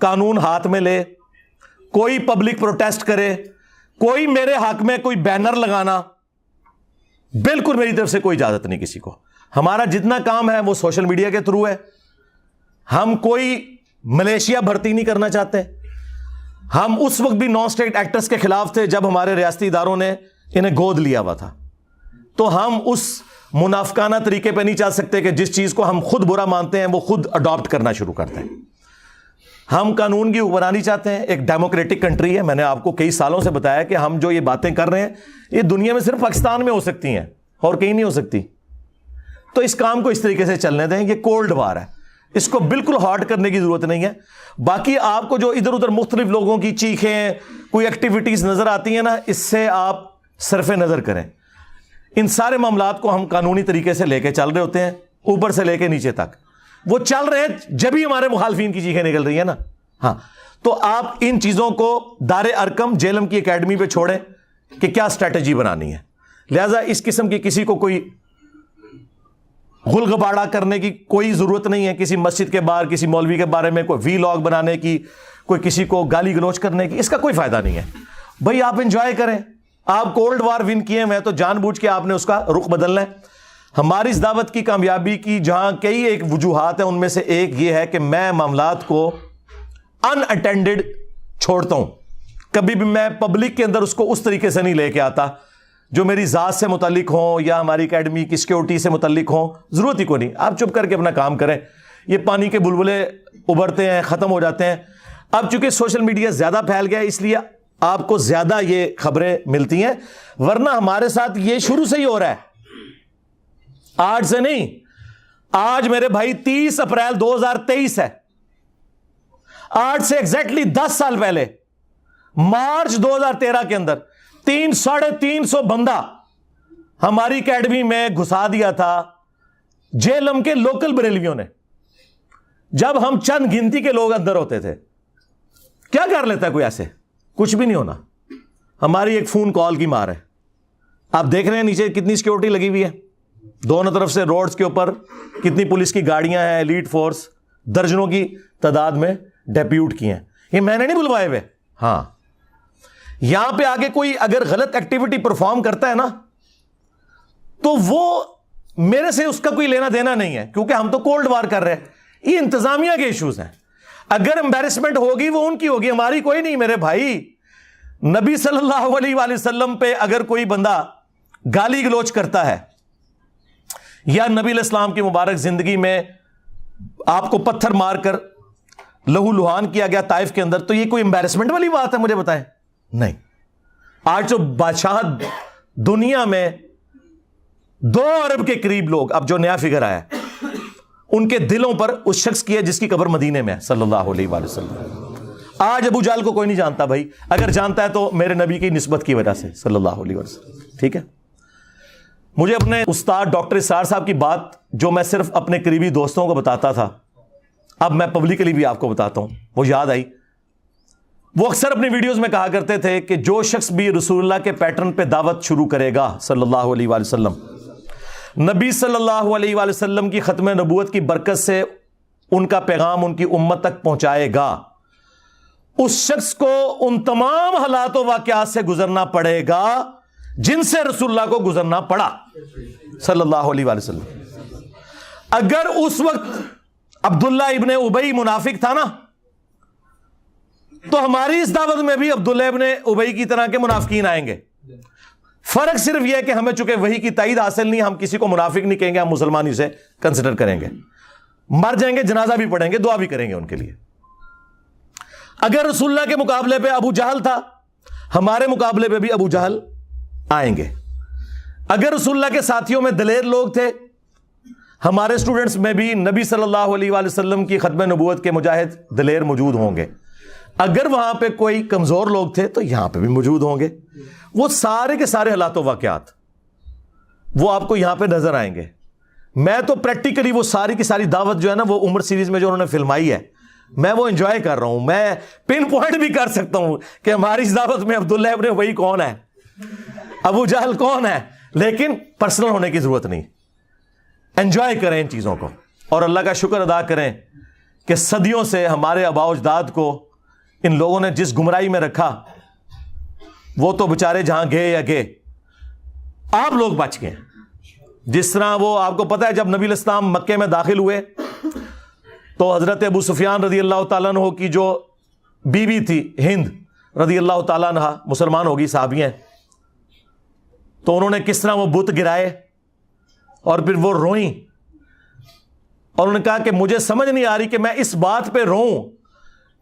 قانون ہاتھ میں لے, کوئی پبلک پروٹیسٹ کرے, کوئی میرے حق میں کوئی بینر لگانا, بالکل میری طرف سے کوئی اجازت نہیں کسی کو. ہمارا جتنا کام ہے وہ سوشل میڈیا کے تھرو ہے. ہم کوئی ملیشیا بھرتی نہیں کرنا چاہتے. ہم اس وقت بھی نان اسٹیٹ ایکٹرز کے خلاف تھے جب ہمارے ریاستی اداروں نے انہیں گود لیا ہوا تھا. تو ہم اس منافقانہ طریقے پہ نہیں چل سکتے کہ جس چیز کو ہم خود برا مانتے ہیں وہ خود اڈاپٹ کرنا شروع کرتے ہیں. ہم قانون کی حکمرانی چاہتے ہیں, ایک ڈیموکریٹک کنٹری ہے. میں نے آپ کو کئی سالوں سے بتایا کہ ہم جو یہ باتیں کر رہے ہیں یہ دنیا میں صرف پاکستان میں ہو سکتی ہیں اور کہیں نہیں ہو سکتی. تو اس کام کو اس طریقے سے چلنے دیں. یہ کولڈ وار ہے, اس کو بالکل ہارڈ کرنے کی ضرورت نہیں ہے. باقی آپ کو جو ادھر ادھر مختلف لوگوں کی چیخیں, کوئی ایکٹیویٹیز نظر آتی ہیں نا, اس سے آپ صرف نظر کریں. ان سارے معاملات کو ہم قانونی طریقے سے لے کے چل رہے ہوتے ہیں, اوپر سے لے کے نیچے تک. وہ چل رہے ہیں جب ہی ہمارے مخالفین کی چیخیں نکل رہی ہیں نا. ہاں تو آپ ان چیزوں کو دار ارکم جیلم کی اکیڈمی پہ چھوڑیں کہ کیا اسٹریٹجی بنانی ہے. لہذا اس قسم کی کسی کو کوئی غلغباڑہ کرنے کی کوئی ضرورت نہیں ہے کسی مسجد کے باہر کسی مولوی کے بارے میں کوئی وی لاگ بنانے کی, کوئی کسی کو گالی گلوچ کرنے کی, اس کا کوئی فائدہ نہیں ہے. بھائی آپ انجوائے کریں, آپ کولڈ وار ون کیے ہوئے ہیں تو جان بوجھ کے آپ نے اس کا رخ بدلنا ہے. ہماری اس دعوت کی کامیابی کی جہاں کئی ایک وجوہات ہیں, ان میں سے ایک یہ ہے کہ میں معاملات کو ان اٹینڈڈ چھوڑتا ہوں. کبھی بھی میں پبلک کے اندر اس کو اس طریقے سے نہیں لے کے آتا جو میری ذات سے متعلق ہوں یا ہماری اکیڈمی کی سیکیورٹی سے متعلق ہوں. ضرورت ہی کوئی نہیں, آپ چپ کر کے اپنا کام کریں. یہ پانی کے بلبلے ابھرتے ہیں, ختم ہو جاتے ہیں. اب چونکہ سوشل میڈیا زیادہ پھیل گیا اس لیے آپ کو زیادہ یہ خبریں ملتی ہیں, ورنہ ہمارے ساتھ یہ شروع سے ہی ہو رہا ہے, آج سے نہیں. آج میرے بھائی 30 اپریل 2023 ہے. آج سے ایگزیکٹلی 10 سال پہلے مارچ 2013 کے اندر 350 بندہ ہماری اکیڈمی میں گھسا دیا تھا جیلم کے لوکل بریلویوں نے. جب ہم چند گنتی کے لوگ اندر ہوتے تھے, کیا کر لیتا ہے کوئی ایسے؟ کچھ بھی نہیں ہونا. ہماری ایک فون کال کی مار ہے. آپ دیکھ رہے ہیں نیچے کتنی سیکیورٹی لگی ہوئی ہے, دونوں طرف سے روڈز کے اوپر کتنی پولیس کی گاڑیاں ہیں, ایلیٹ فورس درجنوں کی تعداد میں ڈیپیوٹ کی ہیں. یہ میں نے نہیں بلوائے ہوئے. ہاں, یہاں پہ آگے کوئی اگر غلط ایکٹیویٹی پرفارم کرتا ہے نا تو وہ میرے سے اس کا کوئی لینا دینا نہیں ہے, کیونکہ ہم تو کولڈ وار کر رہے ہیں. یہ انتظامیہ کے ایشوز ہیں. اگر امبیرسمنٹ ہوگی وہ ان کی ہوگی, ہماری کوئی نہیں. میرے بھائی نبی صلی اللہ علیہ وآلہ وسلم پہ اگر کوئی بندہ گالی گلوچ کرتا ہے یا نبی علیہ السلام کی مبارک زندگی میں آپ کو پتھر مار کر لہو لہان کیا گیا طائف کے اندر, تو یہ کوئی امبیرسمنٹ والی بات ہے؟ مجھے بتائیں. نہیں. آج تو بادشاہ دنیا میں 2 ارب کے قریب لوگ, اب جو نیا فگر آیا ہے, ان کے دلوں پر اس شخص کی ہے جس کی قبر مدینے میں ہے صلی اللہ علیہ وآلہ وسلم. آج ابو جہل کو کوئی نہیں جانتا بھائی, اگر جانتا ہے تو میرے نبی کی نسبت کی وجہ سے صلی اللہ علیہ وسلم. ٹھیک ہے. مجھے اپنے استاد ڈاکٹر اسرار صاحب کی بات جو میں صرف اپنے قریبی دوستوں کو بتاتا تھا, اب میں پبلکلی بھی آپ کو بتاتا ہوں, وہ یاد آئی. وہ اکثر اپنی ویڈیوز میں کہا کرتے تھے کہ جو شخص بھی رسول اللہ کے پیٹرن پہ دعوت شروع کرے گا صلی اللہ علیہ وآلہ وسلم, نبی صلی اللہ علیہ وآلہ وسلم کی ختم نبوت کی برکت سے ان کا پیغام ان کی امت تک پہنچائے گا, اس شخص کو ان تمام حالات و واقعات سے گزرنا پڑے گا جن سے رسول اللہ کو گزرنا پڑا صلی اللہ علیہ وآلہ وسلم. اگر اس وقت عبداللہ ابن ابی منافق تھا نا, تو ہماری اس دعوت میں بھی عبداللہ ابن ابی کی طرح کے منافقین آئیں گے. فرق صرف یہ ہے کہ ہمیں چونکہ وحی کی تائید حاصل نہیں, ہم کسی کو منافق نہیں کہیں گے, ہم مسلمان اسے کنسیڈر کریں گے. مر جائیں گے, جنازہ بھی پڑھیں گے, دعا بھی کریں گے ان کے لیے. اگر رسول اللہ کے مقابلے پہ ابو جہل تھا, ہمارے مقابلے پہ بھی ابو جہل آئیں گے. اگر رسول اللہ کے ساتھیوں میں دلیر لوگ تھے, ہمارے اسٹوڈنٹس میں بھی نبی صلی اللہ علیہ وآلہ وسلم کی ختم نبوت کے مجاہد دلیر موجود ہوں گے. اگر وہاں پہ کوئی کمزور لوگ تھے تو یہاں پہ بھی موجود ہوں گے. وہ سارے کے سارے حالات و واقعات وہ آپ کو یہاں پہ نظر آئیں گے. میں تو پریکٹیکلی وہ ساری کی ساری دعوت جو ہے نا, وہ عمر سیریز میں جو انہوں نے فلمائی ہے, میں وہ انجوائے کر رہا ہوں. میں پن پوائنٹ بھی کر سکتا ہوں کہ ہماری اس دعوت میں عبداللہ ابن ابی کون ہے, ابو جہل کون ہے, لیکن پرسنل ہونے کی ضرورت نہیں. انجوائے کریں ان چیزوں کو, اور اللہ کا شکر ادا کریں کہ صدیوں سے ہمارے آباء و اجداد کو ان لوگوں نے جس گمراہی میں رکھا, وہ تو بےچارے جہاں گئے یا گئے, آپ لوگ بچ گئے. جس طرح وہ آپ کو پتا ہے جب نبی علیہ السلام مکے میں داخل ہوئے تو حضرت ابو سفیان رضی اللہ تعالیٰ عنہ کی جو بیوی تھی ہند رضی اللہ تعالیٰ عنہ, مسلمان ہوگی, صحابی ہیں, تو انہوں نے کس طرح وہ بت گرائے اور پھر وہ روئیں, اور انہوں نے کہا کہ مجھے سمجھ نہیں آ رہی کہ میں اس بات پہ روؤں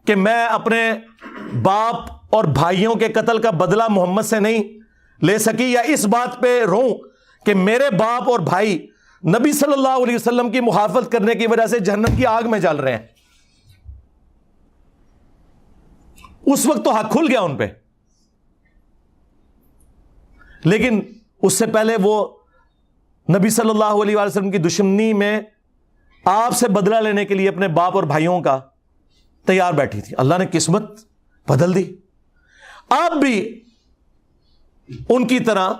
کہ میں اپنے باپ اور بھائیوں کے قتل کا بدلہ محمد سے نہیں لے سکی, یا اس بات پہ روؤں کہ میرے باپ اور بھائی نبی صلی اللہ علیہ وسلم کی مخالفت کرنے کی وجہ سے جہنم کی آگ میں جل رہے ہیں. اس وقت تو حق کھل گیا ان پہ, لیکن اس سے پہلے وہ نبی صلی اللہ علیہ وسلم کی دشمنی میں آپ سے بدلہ لینے کے لیے اپنے باپ اور بھائیوں کا تیار بیٹھی تھی. اللہ نے قسمت بدل دی. آپ بھی ان کی طرح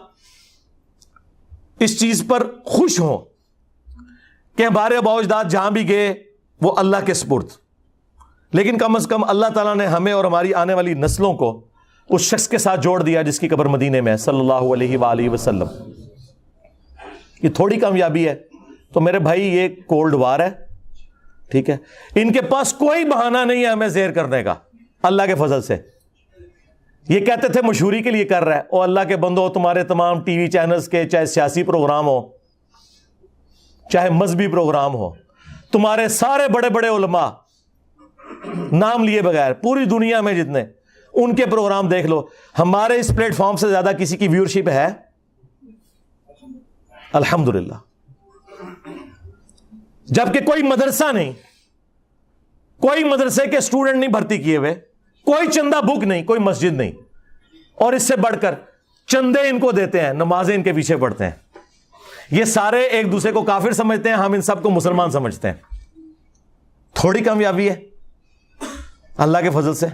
اس چیز پر خوش ہوں کہ ہمارے آباء و اجداد جہاں بھی گئے وہ اللہ کے سپرد، لیکن کم از کم اللہ تعالیٰ نے ہمیں اور ہماری آنے والی نسلوں کو اس شخص کے ساتھ جوڑ دیا جس کی قبر مدینے میں ہے صلی اللہ علیہ وآلہ وسلم. یہ تھوڑی کامیابی ہے. تو میرے بھائی یہ کولڈ وار ہے، ٹھیک ہے، ان کے پاس کوئی بہانہ نہیں ہے ہمیں زہر کرنے کا اللہ کے فضل سے. یہ کہتے تھے مشہوری کے لیے کر رہا ہے، اور اللہ کے بندو تمہارے تمام ٹی وی چینلز کے چاہے سیاسی پروگرام ہو چاہے مذہبی پروگرام ہو، تمہارے سارے بڑے بڑے علماء نام لیے بغیر پوری دنیا میں جتنے، ان کے پروگرام دیکھ لو، ہمارے اس پلیٹ فارم سے زیادہ کسی کی ویورشپ ہے؟ الحمدللہ. جبکہ کوئی مدرسہ نہیں، کوئی مدرسے کے اسٹوڈنٹ نہیں بھرتی کیے ہوئے، کوئی چندہ بک نہیں، کوئی مسجد نہیں، اور اس سے بڑھ کر چندے ان کو دیتے ہیں، نمازیں ان کے پیچھے پڑھتے ہیں. یہ سارے ایک دوسرے کو کافر سمجھتے ہیں، ہم ان سب کو مسلمان سمجھتے ہیں. تھوڑی کامیابی ہے اللہ کے فضل سے.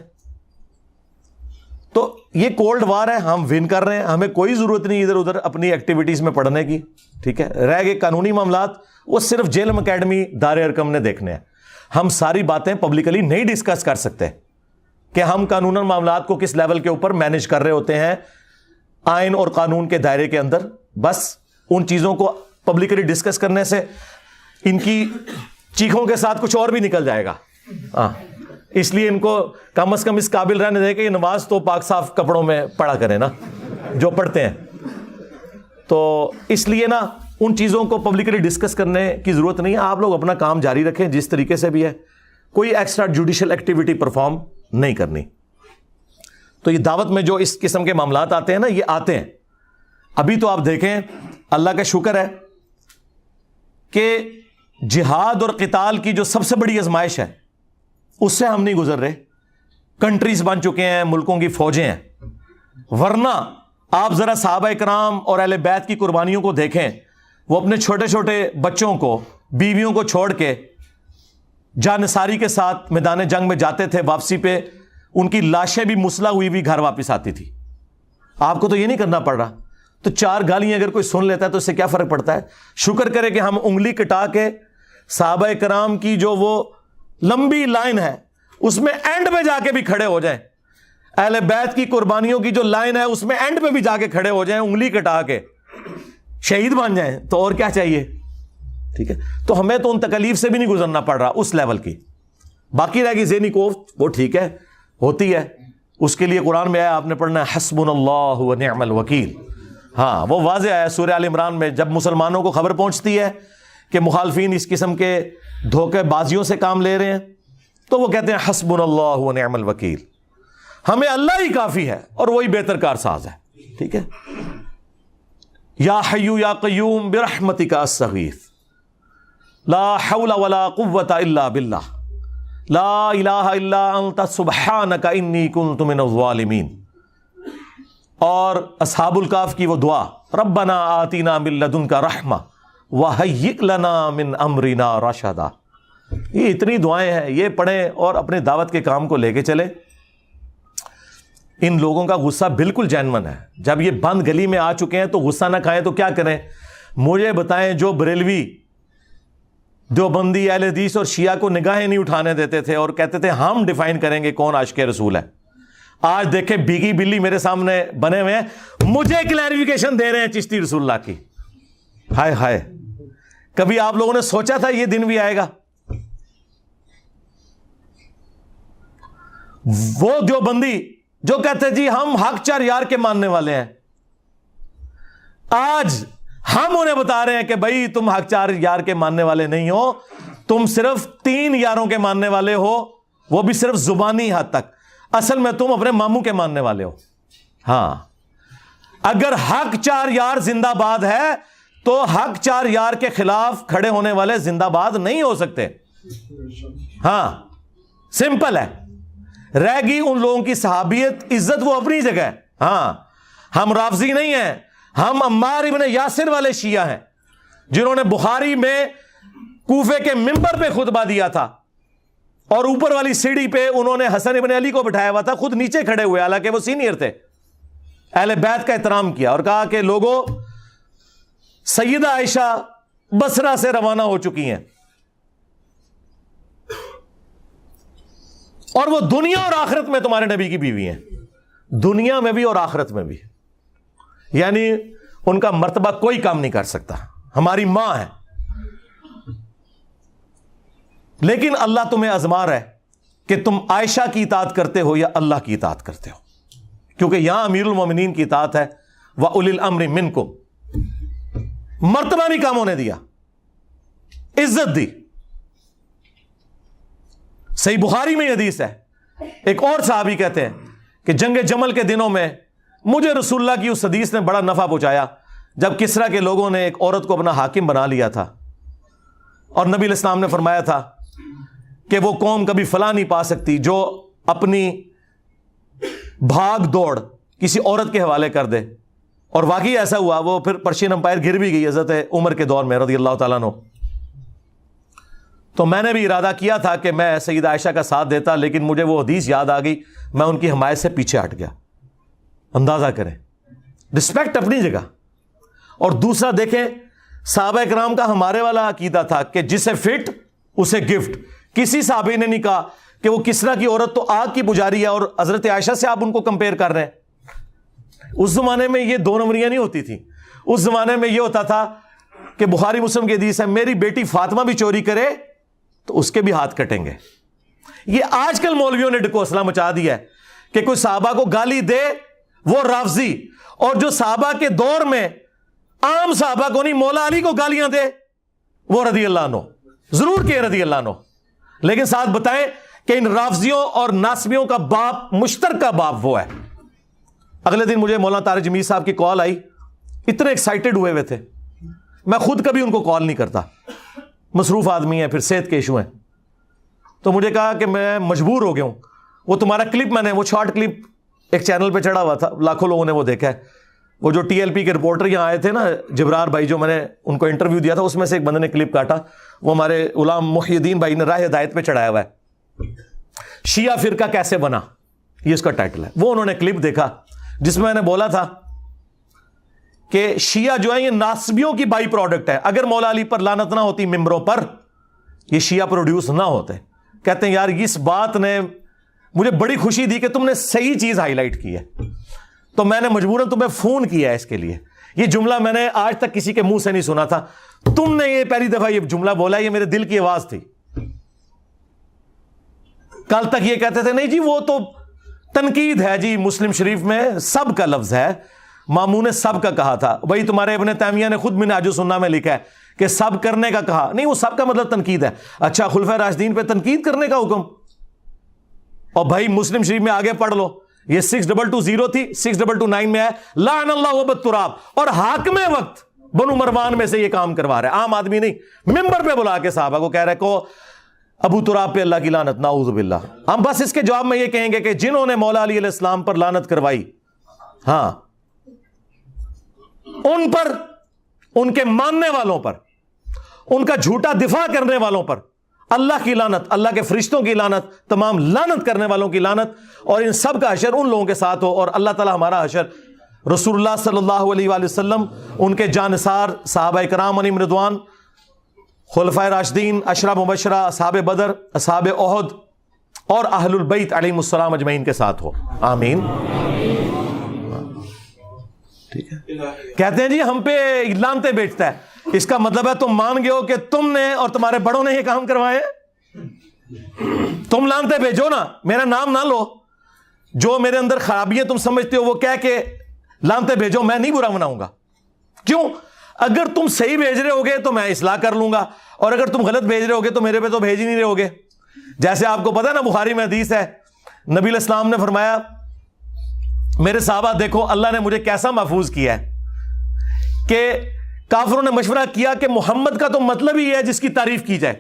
تو یہ کولڈ وار ہے، ہم ون کر رہے ہیں، ہمیں کوئی ضرورت نہیں ادھر ادھر اپنی ایکٹیویٹیز میں پڑھنے کی، ٹھیک ہے. رہ گئے قانونی معاملات، وہ صرف جیلم اکیڈمی دار ارکم نے دیکھنے ہیں. ہم ساری باتیں پبلکلی نہیں ڈسکس کر سکتے کہ ہم قانون معاملات کو کس لیول کے اوپر مینج کر رہے ہوتے ہیں آئین اور قانون کے دائرے کے اندر. بس ان چیزوں کو پبلکلی ڈسکس کرنے سے ان کی چیخوں کے ساتھ کچھ اور بھی نکل جائے گا. اس لیے ان کو کم از کم اس قابل رہنے دے کہ یہ نماز تو پاک صاف کپڑوں میں پڑھا کریں نا جو پڑھتے ہیں. تو اس لیے نا ان چیزوں کو پبلکلی ڈسکس کرنے کی ضرورت نہیں ہے. آپ لوگ اپنا کام جاری رکھیں جس طریقے سے بھی ہے، کوئی ایکسٹرا جوڈیشل ایکٹیویٹی پرفارم نہیں کرنی. تو یہ دعوت میں جو اس قسم کے معاملات آتے ہیں نا، یہ آتے ہیں. ابھی تو آپ دیکھیں اللہ کا شکر ہے کہ جہاد اور قتال کی جو سب سے بڑی آزمائش ہے اس سے ہم نہیں گزر رہے. کنٹریز بن چکے ہیں، ملکوں کی فوجیں ہیں. ورنہ آپ ذرا صحابہ کرام اور اہل بیت کی قربانیوں کو دیکھیں. وہ اپنے چھوٹے چھوٹے بچوں کو، بیویوں کو چھوڑ کے جانثاری کے ساتھ میدان جنگ میں جاتے تھے. واپسی پہ ان کی لاشیں بھی مسلح ہوئی بھی گھر واپس آتی تھی. آپ کو تو یہ نہیں کرنا پڑ رہا. تو 4 گالیاں اگر کوئی سن لیتا ہے تو اس سے کیا فرق پڑتا ہے؟ شکر کرے کہ ہم انگلی کٹا کے صحابہ کرام کی جو وہ لمبی لائن ہے اس میں اینڈ پہ جا کے بھی کھڑے ہو جائیں. اہل بیت کی قربانیوں کی جو لائن ہے اس میں اینڈ پہ بھی جا کے کھڑے ہو جائیں، انگلی کٹا کے شہید بن جائیں. تو اور کیا چاہیے؟ ٹھیک ہے. تو ہمیں تو ان تکلیف سے بھی نہیں گزرنا پڑ رہا اس لیول کی. باقی رہ گئی ذہنی کوفت، وہ ٹھیک ہے، ہوتی ہے. اس کے لیے قرآن میں آیا، آپ نے پڑھنا ہے حسبنا اللہ و نعم الوکیل. ہاں وہ واضح آیا سورہ آل عمران میں. جب مسلمانوں کو خبر پہنچتی ہے کہ مخالفین اس قسم کے دھوکے بازیوں سے کام لے رہے ہیں تو وہ کہتے ہیں حسبنا اللہ و نعم الوکیل، ہمیں اللہ ہی کافی ہے اور وہی بہتر کارساز ہے. ٹھیک ہے. یا حی یا قیوم برحمتک استغیث لا حول ولا قوة الا باللہ لا الہ الا انت سبحانک انی کنت من الظالمین. اور اصحاب الکہف کی وہ دعا، ربنا آتینا من لدنک رحمہ وہیئ لنا من امرنا رشدا. یہ اتنی دعائیں ہیں، یہ پڑھیں اور اپنے دعوت کے کام کو لے کے چلیں. ان لوگوں کا غصہ بالکل جینون ہے. جب یہ بند گلی میں آ چکے ہیں تو غصہ نہ کھائیں تو کیا کریں؟ مجھے بتائیں، جو بریلوی، دیوبندی، اہل حدیث اور شیعہ کو نگاہیں نہیں اٹھانے دیتے تھے اور کہتے تھے ہم ڈیفائن کریں گے کون عاشق رسول ہے، آج دیکھیں بھیگی بلی میرے سامنے بنے ہوئے ہیں، مجھے کلیریفیکیشن دے رہے ہیں چشتی رسول اللہ کی. ہائے ہائے، کبھی آپ لوگوں نے سوچا تھا یہ دن بھی آئے گا؟ وہ دیوبندی جو کہتے جی ہم حق 4 یار کے ماننے والے ہیں، آج ہم انہیں بتا رہے ہیں کہ بھائی تم حق 4 یار کے ماننے والے نہیں ہو، تم صرف 3 یاروں کے ماننے والے ہو، وہ بھی صرف زبانی حد تک. اصل میں تم اپنے ماموں کے ماننے والے ہو. ہاں، اگر حق 4 یار زندہ باد ہے تو حق 4 یار کے خلاف کھڑے ہونے والے زندہ باد نہیں ہو سکتے. ہاں سمپل ہے. رہ گئی ان لوگوں کی صحابیت، عزت وہ اپنی جگہ ہے. ہاں ہم رافضی نہیں ہیں، ہم عمار ابن یاسر والے شیعہ ہیں جنہوں نے بخاری میں کوفے کے منبر پہ خطبہ دیا تھا اور اوپر والی سیڑھی پہ انہوں نے حسن ابن علی کو بٹھایا ہوا تھا، خود نیچے کھڑے ہوئے حالانکہ وہ سینئر تھے. اہل بیت کا احترام کیا اور کہا کہ لوگوں، سیدہ عائشہ بصرہ سے روانہ ہو چکی ہیں, اور وہ دنیا اور آخرت میں تمہارے نبی کی بیوی ہیں, دنیا میں بھی اور آخرت میں بھی. یعنی ان کا مرتبہ کوئی کام نہیں کر سکتا, ہماری ماں ہے. لیکن اللہ تمہیں آزما رہا ہے کہ تم عائشہ کی اطاعت کرتے ہو یا اللہ کی اطاعت کرتے ہو, کیونکہ یہاں امیر المومنین کی اطاعت ہے. وَأُولِي الْأَمْرِ مِنْكُمْ, مرتبہ نہیں کام ہونے دیا, عزت دی. صحیح بخاری میں حدیث ہے, ایک اور صحابی کہتے ہیں کہ جنگ جمل کے دنوں میں مجھے رسول اللہ کی اس حدیث نے بڑا نفع پہنچایا جب کسریٰ کے لوگوں نے ایک عورت کو اپنا حاکم بنا لیا تھا, اور نبی علیہ السلام نے فرمایا تھا کہ وہ قوم کبھی فلاح نہیں پا سکتی جو اپنی بھاگ دوڑ کسی عورت کے حوالے کر دے. اور واقعی ایسا ہوا, وہ پھر پرشین امپائر گر بھی گئی حضرت عمر کے دور میں رضی اللہ تعالیٰ عنہ. تو میں نے بھی ارادہ کیا تھا کہ میں سیدہ عائشہ کا ساتھ دیتا, لیکن مجھے وہ حدیث یاد آ گئی, میں ان کی حمایت سے پیچھے ہٹ گیا. اندازہ کریں, رسپیکٹ اپنی جگہ. اور دوسرا دیکھیں, صحابہ کرام کا ہمارے والا عقیدہ تھا کہ جسے فٹ اسے گفٹ. کسی صحابی نے نہیں کہا کہ وہ کسریٰ کی عورت تو آگ کی پجاری ہے اور حضرت عائشہ سے آپ ان کو کمپیئر کر رہے ہیں. اس زمانے میں یہ دو نمبریاں نہیں ہوتی تھیں. اس زمانے میں یہ ہوتا تھا کہ بخاری مسلم کی حدیث ہے, میری بیٹی فاطمہ بھی چوری کرے تو اس کے بھی ہاتھ کٹیں گے. یہ آج کل مولویوں نے ڈکوسلا مچا دیا ہے کہ کوئی صحابہ کو گالی دے وہ رافضی, اور جو صحابہ کے دور میں عام صحابہ کو نہیں مولا علی کو گالیاں دے وہ رضی اللہ عنہ, ضرور کہ رضی اللہ عنہ, لیکن ساتھ بتائیں کہ ان رافضیوں اور ناسبیوں کا باپ, مشترکہ باپ وہ ہے. اگلے دن مجھے مولانا طارق جمیل صاحب کی کال آئی, اتنے ایکسائٹڈ ہوئے تھے. میں خود کبھی ان کو کال نہیں کرتا, مصروف آدمی ہے, پھر صحت کے ایشو ہیں. تو مجھے کہا کہ میں مجبور ہو گیا ہوں, وہ تمہارا کلپ میں نے, وہ شارٹ کلپ ایک چینل پہ چڑھا ہوا تھا, لاکھوں لوگوں نے وہ دیکھا ہے. وہ جو ٹی ایل پی کے رپورٹر یہاں آئے تھے نا, جبرار بھائی, جو میں نے ان کو انٹرویو دیا تھا, اس میں سے ایک بندے نے کلپ کاٹا, وہ ہمارے غلام محی الدین بھائی نے راہ ہدایت پہ چڑھایا ہوا ہے, شیعہ فرقہ کیسے بنا, یہ اس کا ٹائٹل ہے. وہ انہوں نے کلپ دیکھا جس میں نے بولا تھا کہ شیعہ جو ہے یہ ناسبیوں کی بائی پروڈکٹ ہے. اگر مولا علی پر لعنت نہ ہوتی ممبروں پر, یہ شیعہ پروڈیوس نہ ہوتے. کہتے ہیں یار اس بات نے مجھے بڑی خوشی دی کہ تم نے صحیح چیز ہائی لائٹ کی ہے, تو میں نے مجبوراً تمہیں فون کیا ہے اس کے لیے. یہ جملہ میں نے آج تک کسی کے منہ سے نہیں سنا تھا, تم نے یہ پہلی دفعہ یہ جملہ بولا, یہ میرے دل کی آواز تھی. کل تک یہ کہتے تھے نہیں جی وہ تو تنقید ہے جی, مسلم شریف میں سب کا لفظ ہے, ماموں نے سب کا کہا تھا. بھائی تمہارے ابن تیمیہ نے خود منہاج السنہ میں لکھا ہے کہ سب کرنے کا کہا, نہیں وہ سب کا مطلب تنقید ہے. اچھا خلفائے راشدین پہ تنقید کرنے کا حکم, اور بھائی مسلم شریف میں آگے پڑھ لو, یہ 6220 تھی, 6229 میں ہے لعن اللہ وبت تراب, اور حاکم وقت بنو مروان میں سے یہ کام کروا رہا ہے, عام آدمی نہیں. ممبر پہ بلا کے صحابہ کو کہہ رہے کو ابو تراب پہ اللہ کی لعنت, نعوذ باللہ. ہم بس اس کے جواب میں یہ کہیں گے کہ جنہوں نے مولا علی علیہ السلام پر لعنت کروائی, ہاں ان پر, ان کے ماننے والوں پر, ان کا جھوٹا دفاع کرنے والوں پر اللہ کی لعنت, اللہ کے فرشتوں کی لعنت, تمام لعنت کرنے والوں کی لعنت, اور ان سب کا حشر ان لوگوں کے ساتھ ہو. اور اللہ تعالی ہمارا حشر رسول اللہ صلی اللہ علیہ وآلہ وسلم, ان کے جانثار صحابہ کرام علیہم رضوان, خلفائے راشدین, عشرہ مبشرہ, اصحاب بدر, اصحاب احد, اور اہل البیت علیہم السلام اجمعین کے ساتھ ہو, آمین. ٹھیک ہے, کہتے ہیں جی ہم پہ لانتے بیچتا ہے, اس کا مطلب ہے تم مان گئے ہو کہ تم نے اور تمہارے بڑوں نے یہ کام کروائے. تم لانتے بھیجو نا, میرا نام نہ لو, جو میرے اندر خرابیاں تم سمجھتے ہو وہ کہہ کے لانتے بھیجو, میں نہیں برا مناؤں گا. کیوں؟ اگر تم صحیح بھیج رہے ہوگے تو میں اصلاح کر لوں گا, اور اگر تم غلط بھیج رہے ہوگے تو میرے پہ تو بھیج ہی نہیں رہے ہوگے. جیسے آپ کو پتا ہے نا, بخاری میں حدیث ہے, نبی علیہ السلام نے فرمایا میرے صحابہ دیکھو اللہ نے مجھے کیسا محفوظ کیا ہے کہ کافروں نے مشورہ کیا کہ محمد کا تو مطلب ہی ہے جس کی تعریف کی جائے.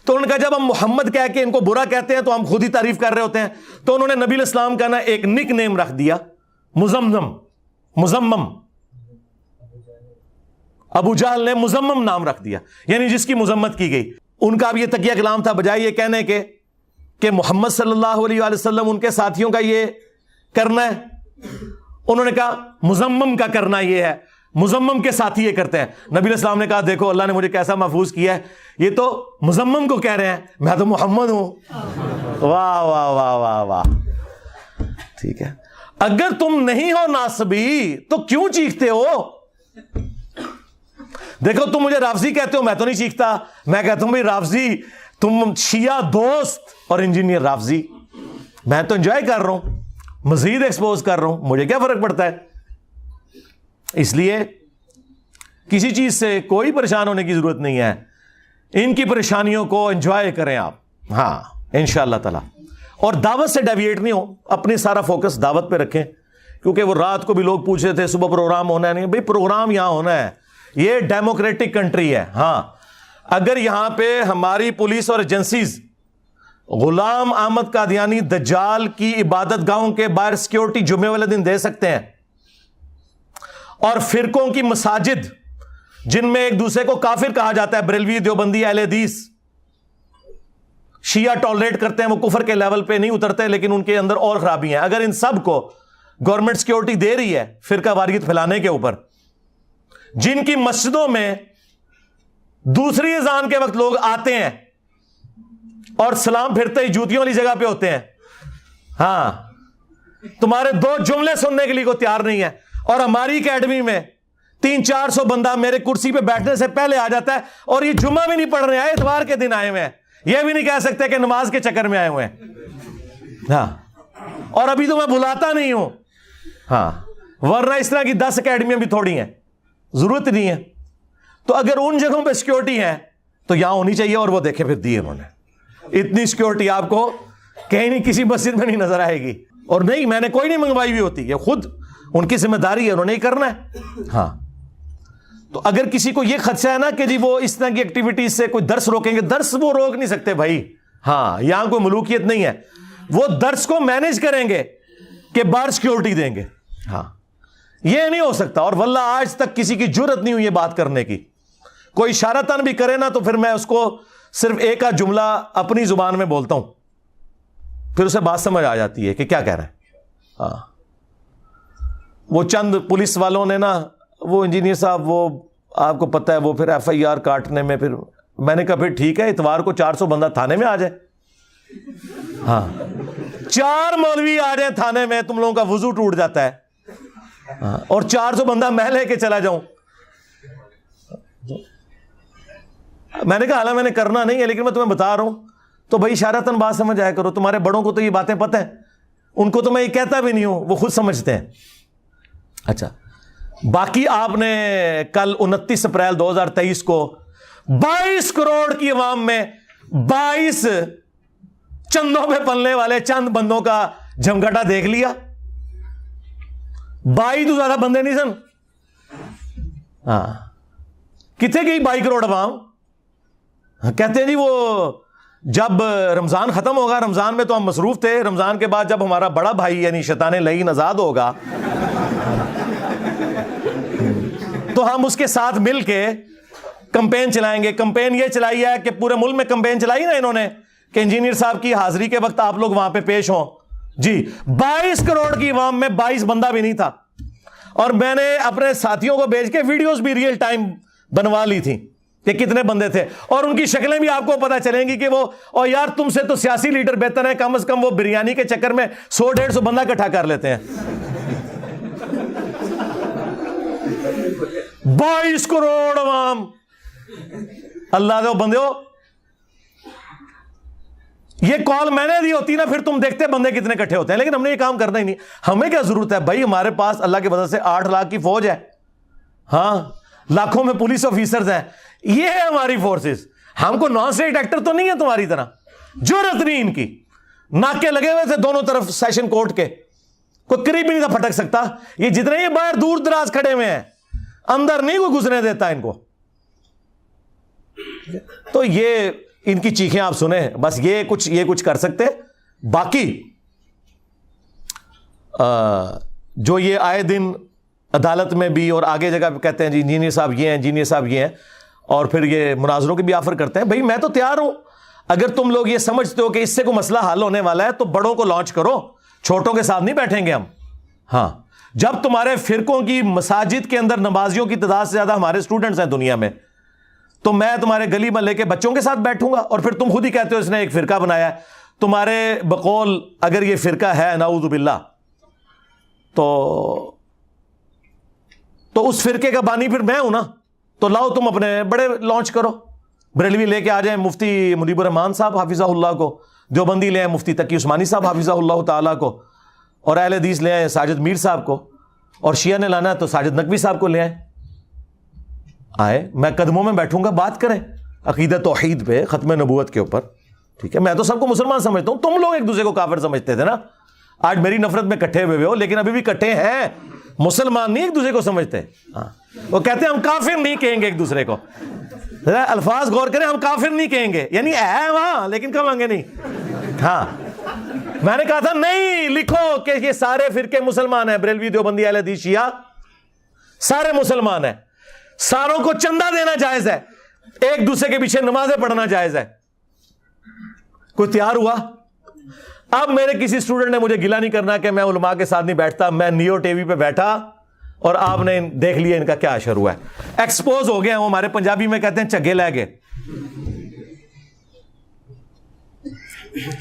تو انہوں نے کہا جب ہم محمد کہہ کے ان کو برا کہتے ہیں تو ہم خود ہی تعریف کر رہے ہوتے ہیں. تو انہوں نے نبی علیہ السلام کا نا ایک نک نیم رکھ دیا, مزمم. ابو جہل نے مزمم نام رکھ دیا, یعنی جس کی مذمت کی گئی. ان کا اب یہ تقیہ کلام تھا, بجائے یہ کہنے کے کہ محمد صلی اللہ علیہ وآلہ وسلم ان کے ساتھیوں کا یہ کرنا ہے, انہوں نے کہا مزمم کا کرنا یہ ہے. مزمم کے ساتھی یہ کرتے ہیں. نبی علیہ السلام نے کہا دیکھو اللہ نے مجھے کیسا محفوظ کیا ہے, یہ تو مزمم کو کہہ رہے ہیں میں تو محمد ہوں. واہ واہ واہ واہ واہ. ٹھیک ہے, اگر تم نہیں ہو ناصبی تو کیوں چیختے ہو؟ دیکھو تم مجھے رافضی کہتے ہو, میں تو نہیں چیختا. میں کہتا ہوں بھائی رافضی, تم شیعہ دوست اور انجینئر رافضی, میں تو انجوائے کر رہا ہوں, مزید ایکسپوز کر رہا ہوں, مجھے کیا فرق پڑتا ہے؟ اس لیے کسی چیز سے کوئی پریشان ہونے کی ضرورت نہیں ہے. ان کی پریشانیوں کو انجوائے کریں آپ, ہاں انشاءاللہ تعالی. اور دعوت سے ڈیویٹ نہیں ہو, اپنی سارا فوکس دعوت پہ رکھیں. کیونکہ وہ رات کو بھی لوگ پوچھ رہے تھے صبح پروگرام ہونا ہے, نہیں بھائی پروگرام یہاں ہونا ہے, یہ ڈیموکریٹک کنٹری ہے. ہاں اگر یہاں پہ ہماری پولیس اور ایجنسیز غلام احمد قادیانی دجال کی عبادت گاہوں کے باہر سیکیورٹی جمعے والے دن دے سکتے ہیں, اور فرقوں کی مساجد جن میں ایک دوسرے کو کافر کہا جاتا ہے, بریلوی, دیوبندی, اہل حدیث, شیعہ ٹالریٹ کرتے ہیں, وہ کفر کے لیول پہ نہیں اترتے لیکن ان کے اندر اور خرابیاں ہیں. اگر ان سب کو گورنمنٹ سیکیورٹی دے رہی ہے فرقہ واریت پھیلانے کے اوپر, جن کی مسجدوں میں دوسری اذان کے وقت لوگ آتے ہیں اور سلام پھرتے ہی جوتیوں والی جگہ پہ ہوتے ہیں, ہاں تمہارے 2 جملے سننے کے لیے کوئی تیار نہیں ہے, اور ہماری اکیڈمی میں 300-400 بندہ میرے کرسی پہ بیٹھنے سے پہلے آ جاتا ہے, اور یہ جمعہ بھی نہیں پڑھ رہے ہیں, اتوار کے دن آئے ہوئے ہیں, یہ بھی نہیں کہہ سکتے کہ نماز کے چکر میں آئے ہوئے ہیں. ہاں اور ابھی تو میں بلاتا نہیں ہوں, ہاں ورنہ اس طرح کی 10 اکیڈمیاں بھی تھوڑی ہیں, ضرورت نہیں ہے. تو اگر ان جگہوں پہ سیکیورٹی ہے تو یہاں ہونی چاہیے, اور وہ دیکھیں پھر دی انہوں نے. اتنی سیکیورٹی آپ کو کہیں نہیں کسی مسجد میں نہیں نظر آئے گی. اور نہیں, میں نے کوئی نہیں منگوائی ہوئی ہوتی, یہ خود ان کی ذمہ داری ہے, انہوں نے ہی کرنا ہے. ہاں تو اگر کسی کو یہ خدشہ ہے نا کہ جی وہ اس طرح کی ایکٹیویٹیز سے کوئی درس روکیں گے, درس وہ روک نہیں سکتے بھائی. ہاں یہاں کوئی ملوکیت نہیں ہے, وہ درس کو مینج کریں گے کہ باہر سیکیورٹی دیں گے. ہاں یہ نہیں ہو سکتا, اور واللہ آج تک کسی کی جرت نہیں ہوئی یہ بات کرنے کی. کوئی اشارتاً بھی کرے نا تو پھر میں اس کو صرف ایک آدھ جملہ اپنی زبان میں بولتا ہوں, پھر اسے بات سمجھ آ جاتی ہے کہ کیا کہہ رہے ہیں. ہاں وہ چند پولیس والوں نے نا, وہ انجینئر صاحب, وہ آپ کو پتہ ہے وہ پھر FIR کاٹنے میں, پھر میں نے کہا پھر ٹھیک ہے اتوار کو 400 بندہ تھانے میں آ جائے. ہاں 4 مولوی آ جائیں تھانے میں, تم لوگوں کا وضو ٹوٹ جاتا ہے. ہاں اور 400 بندہ میں لے کے چلا جاؤں. میں نے کہا حالانکہ میں نے کرنا نہیں ہے لیکن میں تمہیں بتا رہا ہوں, تو بھائی اشارتاً بات سمجھ آیا کرو. تمہارے بڑوں کو تو یہ باتیں پتہ ہیں, ان کو تو میں یہ کہتا بھی نہیں ہوں, وہ خود سمجھتے ہیں. اچھا باقی آپ نے کل 29 اپریل 2023 کو 22 کروڑ کی عوام میں 22 چندوں پہ پلنے والے چند بندوں کا جمگٹا دیکھ لیا. 22 تو زیادہ بندے نہیں سن. ہاں کتنے گئی 22 کروڑ عوام؟ کہتے ہیں جی وہ جب رمضان ختم ہوگا, رمضان میں تو ہم مصروف تھے, رمضان کے بعد جب ہمارا بڑا بھائی یعنی شیطان لعین آزاد ہوگا تو ہم اس کے ساتھ مل کے کمپین چلائیں گے. کمپین یہ چلائی ہے کہ پورے ملک میں کمپین چلائی نا انہوں نے کہ انجینئر صاحب کی حاضری کے وقت آپ لوگ وہاں پہ پیش ہوں. جی 22 کروڑ کی عوام میں 22 بندہ بھی نہیں تھا, اور میں نے اپنے ساتھیوں کو بھیج کے ویڈیوز بھی ریئل ٹائم بنوا لی تھی کہ کتنے بندے تھے, اور ان کی شکلیں بھی آپ کو پتا چلیں گی کہ وہ, اور یار تم سے تو سیاسی لیڈر بہتر ہے, کم از کم وہ بریانی کے چکر میں 100-150 بندہ اکٹھا کر لیتے ہیں. 22 کروڑ عوام, اللہ دے بندے ہو. یہ کال میں نے دی ہوتی نا پھر تم دیکھتے بندے کتنے اکٹھے ہوتے ہیں, لیکن ہم نے یہ کام کرنا ہی نہیں. ہمیں کیا ضرورت ہے بھائی, ہمارے پاس اللہ کی وجہ سے 8 لاکھ کی فوج ہے, ہاں لاکھوں میں پولیس آفیسرز ہیں, یہ ہے ہماری فورسز. ہم کو نان اسٹیٹ ایکٹر تو نہیں ہے تمہاری طرح, جرت نہیں ان کی. ناکے لگے ہوئے تھے دونوں طرف سیشن کورٹ کے, کوئی قریب بھی نہیں تھا پھٹک سکتا. یہ جتنے یہ باہر دور دراز کھڑے ہوئے ہیں, اندر نہیں کوئی گزرنے دیتا ان کو. تو یہ ان کی چیخیں آپ سنیں, بس یہ کچھ کر سکتے. باقی جو یہ آئے دن عدالت میں بھی اور آگے جگہ پہ کہتے ہیں جی انجینئر صاحب یہ ہیں, انجینئر صاحب یہ ہیں, اور پھر یہ مناظروں کی بھی آفر کرتے ہیں. بھائی میں تو تیار ہوں, اگر تم لوگ یہ سمجھتے ہو کہ اس سے کوئی مسئلہ حل ہونے والا ہے تو بڑوں کو لانچ کرو, چھوٹوں کے ساتھ نہیں بیٹھیں گے ہم. ہاں جب تمہارے فرقوں کی مساجد کے اندر نمازیوں کی تعداد سے زیادہ ہمارے اسٹوڈنٹس ہیں دنیا میں, تو میں تمہارے گلی محلے کے بچوں کے ساتھ بیٹھوں گا؟ اور پھر تم خود ہی کہتے ہو اس نے ایک فرقہ بنایا ہے. تمہارے بقول اگر یہ فرقہ ہے نعوذ باللہ, تو اس فرقے کا بانی پھر میں ہوں نا. تو لاؤ تم اپنے بڑے لانچ کرو. بریلوی لے کے آ جائیں مفتی منیب الرحمان صاحب حافظہ اللہ کو, دیوبندی لے آئیں مفتی تقی عثمانی صاحب حافظہ اللہ تعالیٰ کو, اور اہل حدیث لے آئیں ساجد میر صاحب کو, اور شیعہ نے لانا ہے تو ساجد نقوی صاحب کو لے آئیں. آئے, میں قدموں میں بیٹھوں گا, بات کریں عقیدہ توحید پہ, ختم نبوت کے اوپر. ٹھیک ہے, میں تو سب کو مسلمان سمجھتا ہوں, تم لوگ ایک دوسرے کو کافر سمجھتے تھے نا. آج میری نفرت میں کٹھے ہوئے ہو, لیکن ابھی بھی کٹھے ہیں, مسلمان نہیں ایک دوسرے کو سمجھتے. ہاں, وہ کہتے ہیں ہم کافر نہیں کہیں گے ایک دوسرے کو. الفاظ غور کریں, ہم کافر نہیں کہیں گے, یعنی ہے وہاں لیکن کہیں گے نہیں. ہاں, میں نے کہا تھا نہیں, لکھو کہ یہ سارے فرقے مسلمان ہیں, بریلوی دیوبندی اہل حدیث شیعہ سارے مسلمان ہیں, ساروں کو چندہ دینا جائز ہے, ایک دوسرے کے پیچھے نمازیں پڑھنا جائز ہے. کوئی تیار ہوا؟ اب میرے کسی اسٹوڈنٹ نے مجھے گلا نہیں کرنا کہ میں علماء کے ساتھ نہیں بیٹھتا. میں نیو ٹی وی پہ بیٹھا اور آپ نے دیکھ لیا ان کا کیا اشر ہوا ہے. ایکسپوز ہو گیا, وہ ہمارے پنجابی میں کہتے ہیں چگے لے گئے.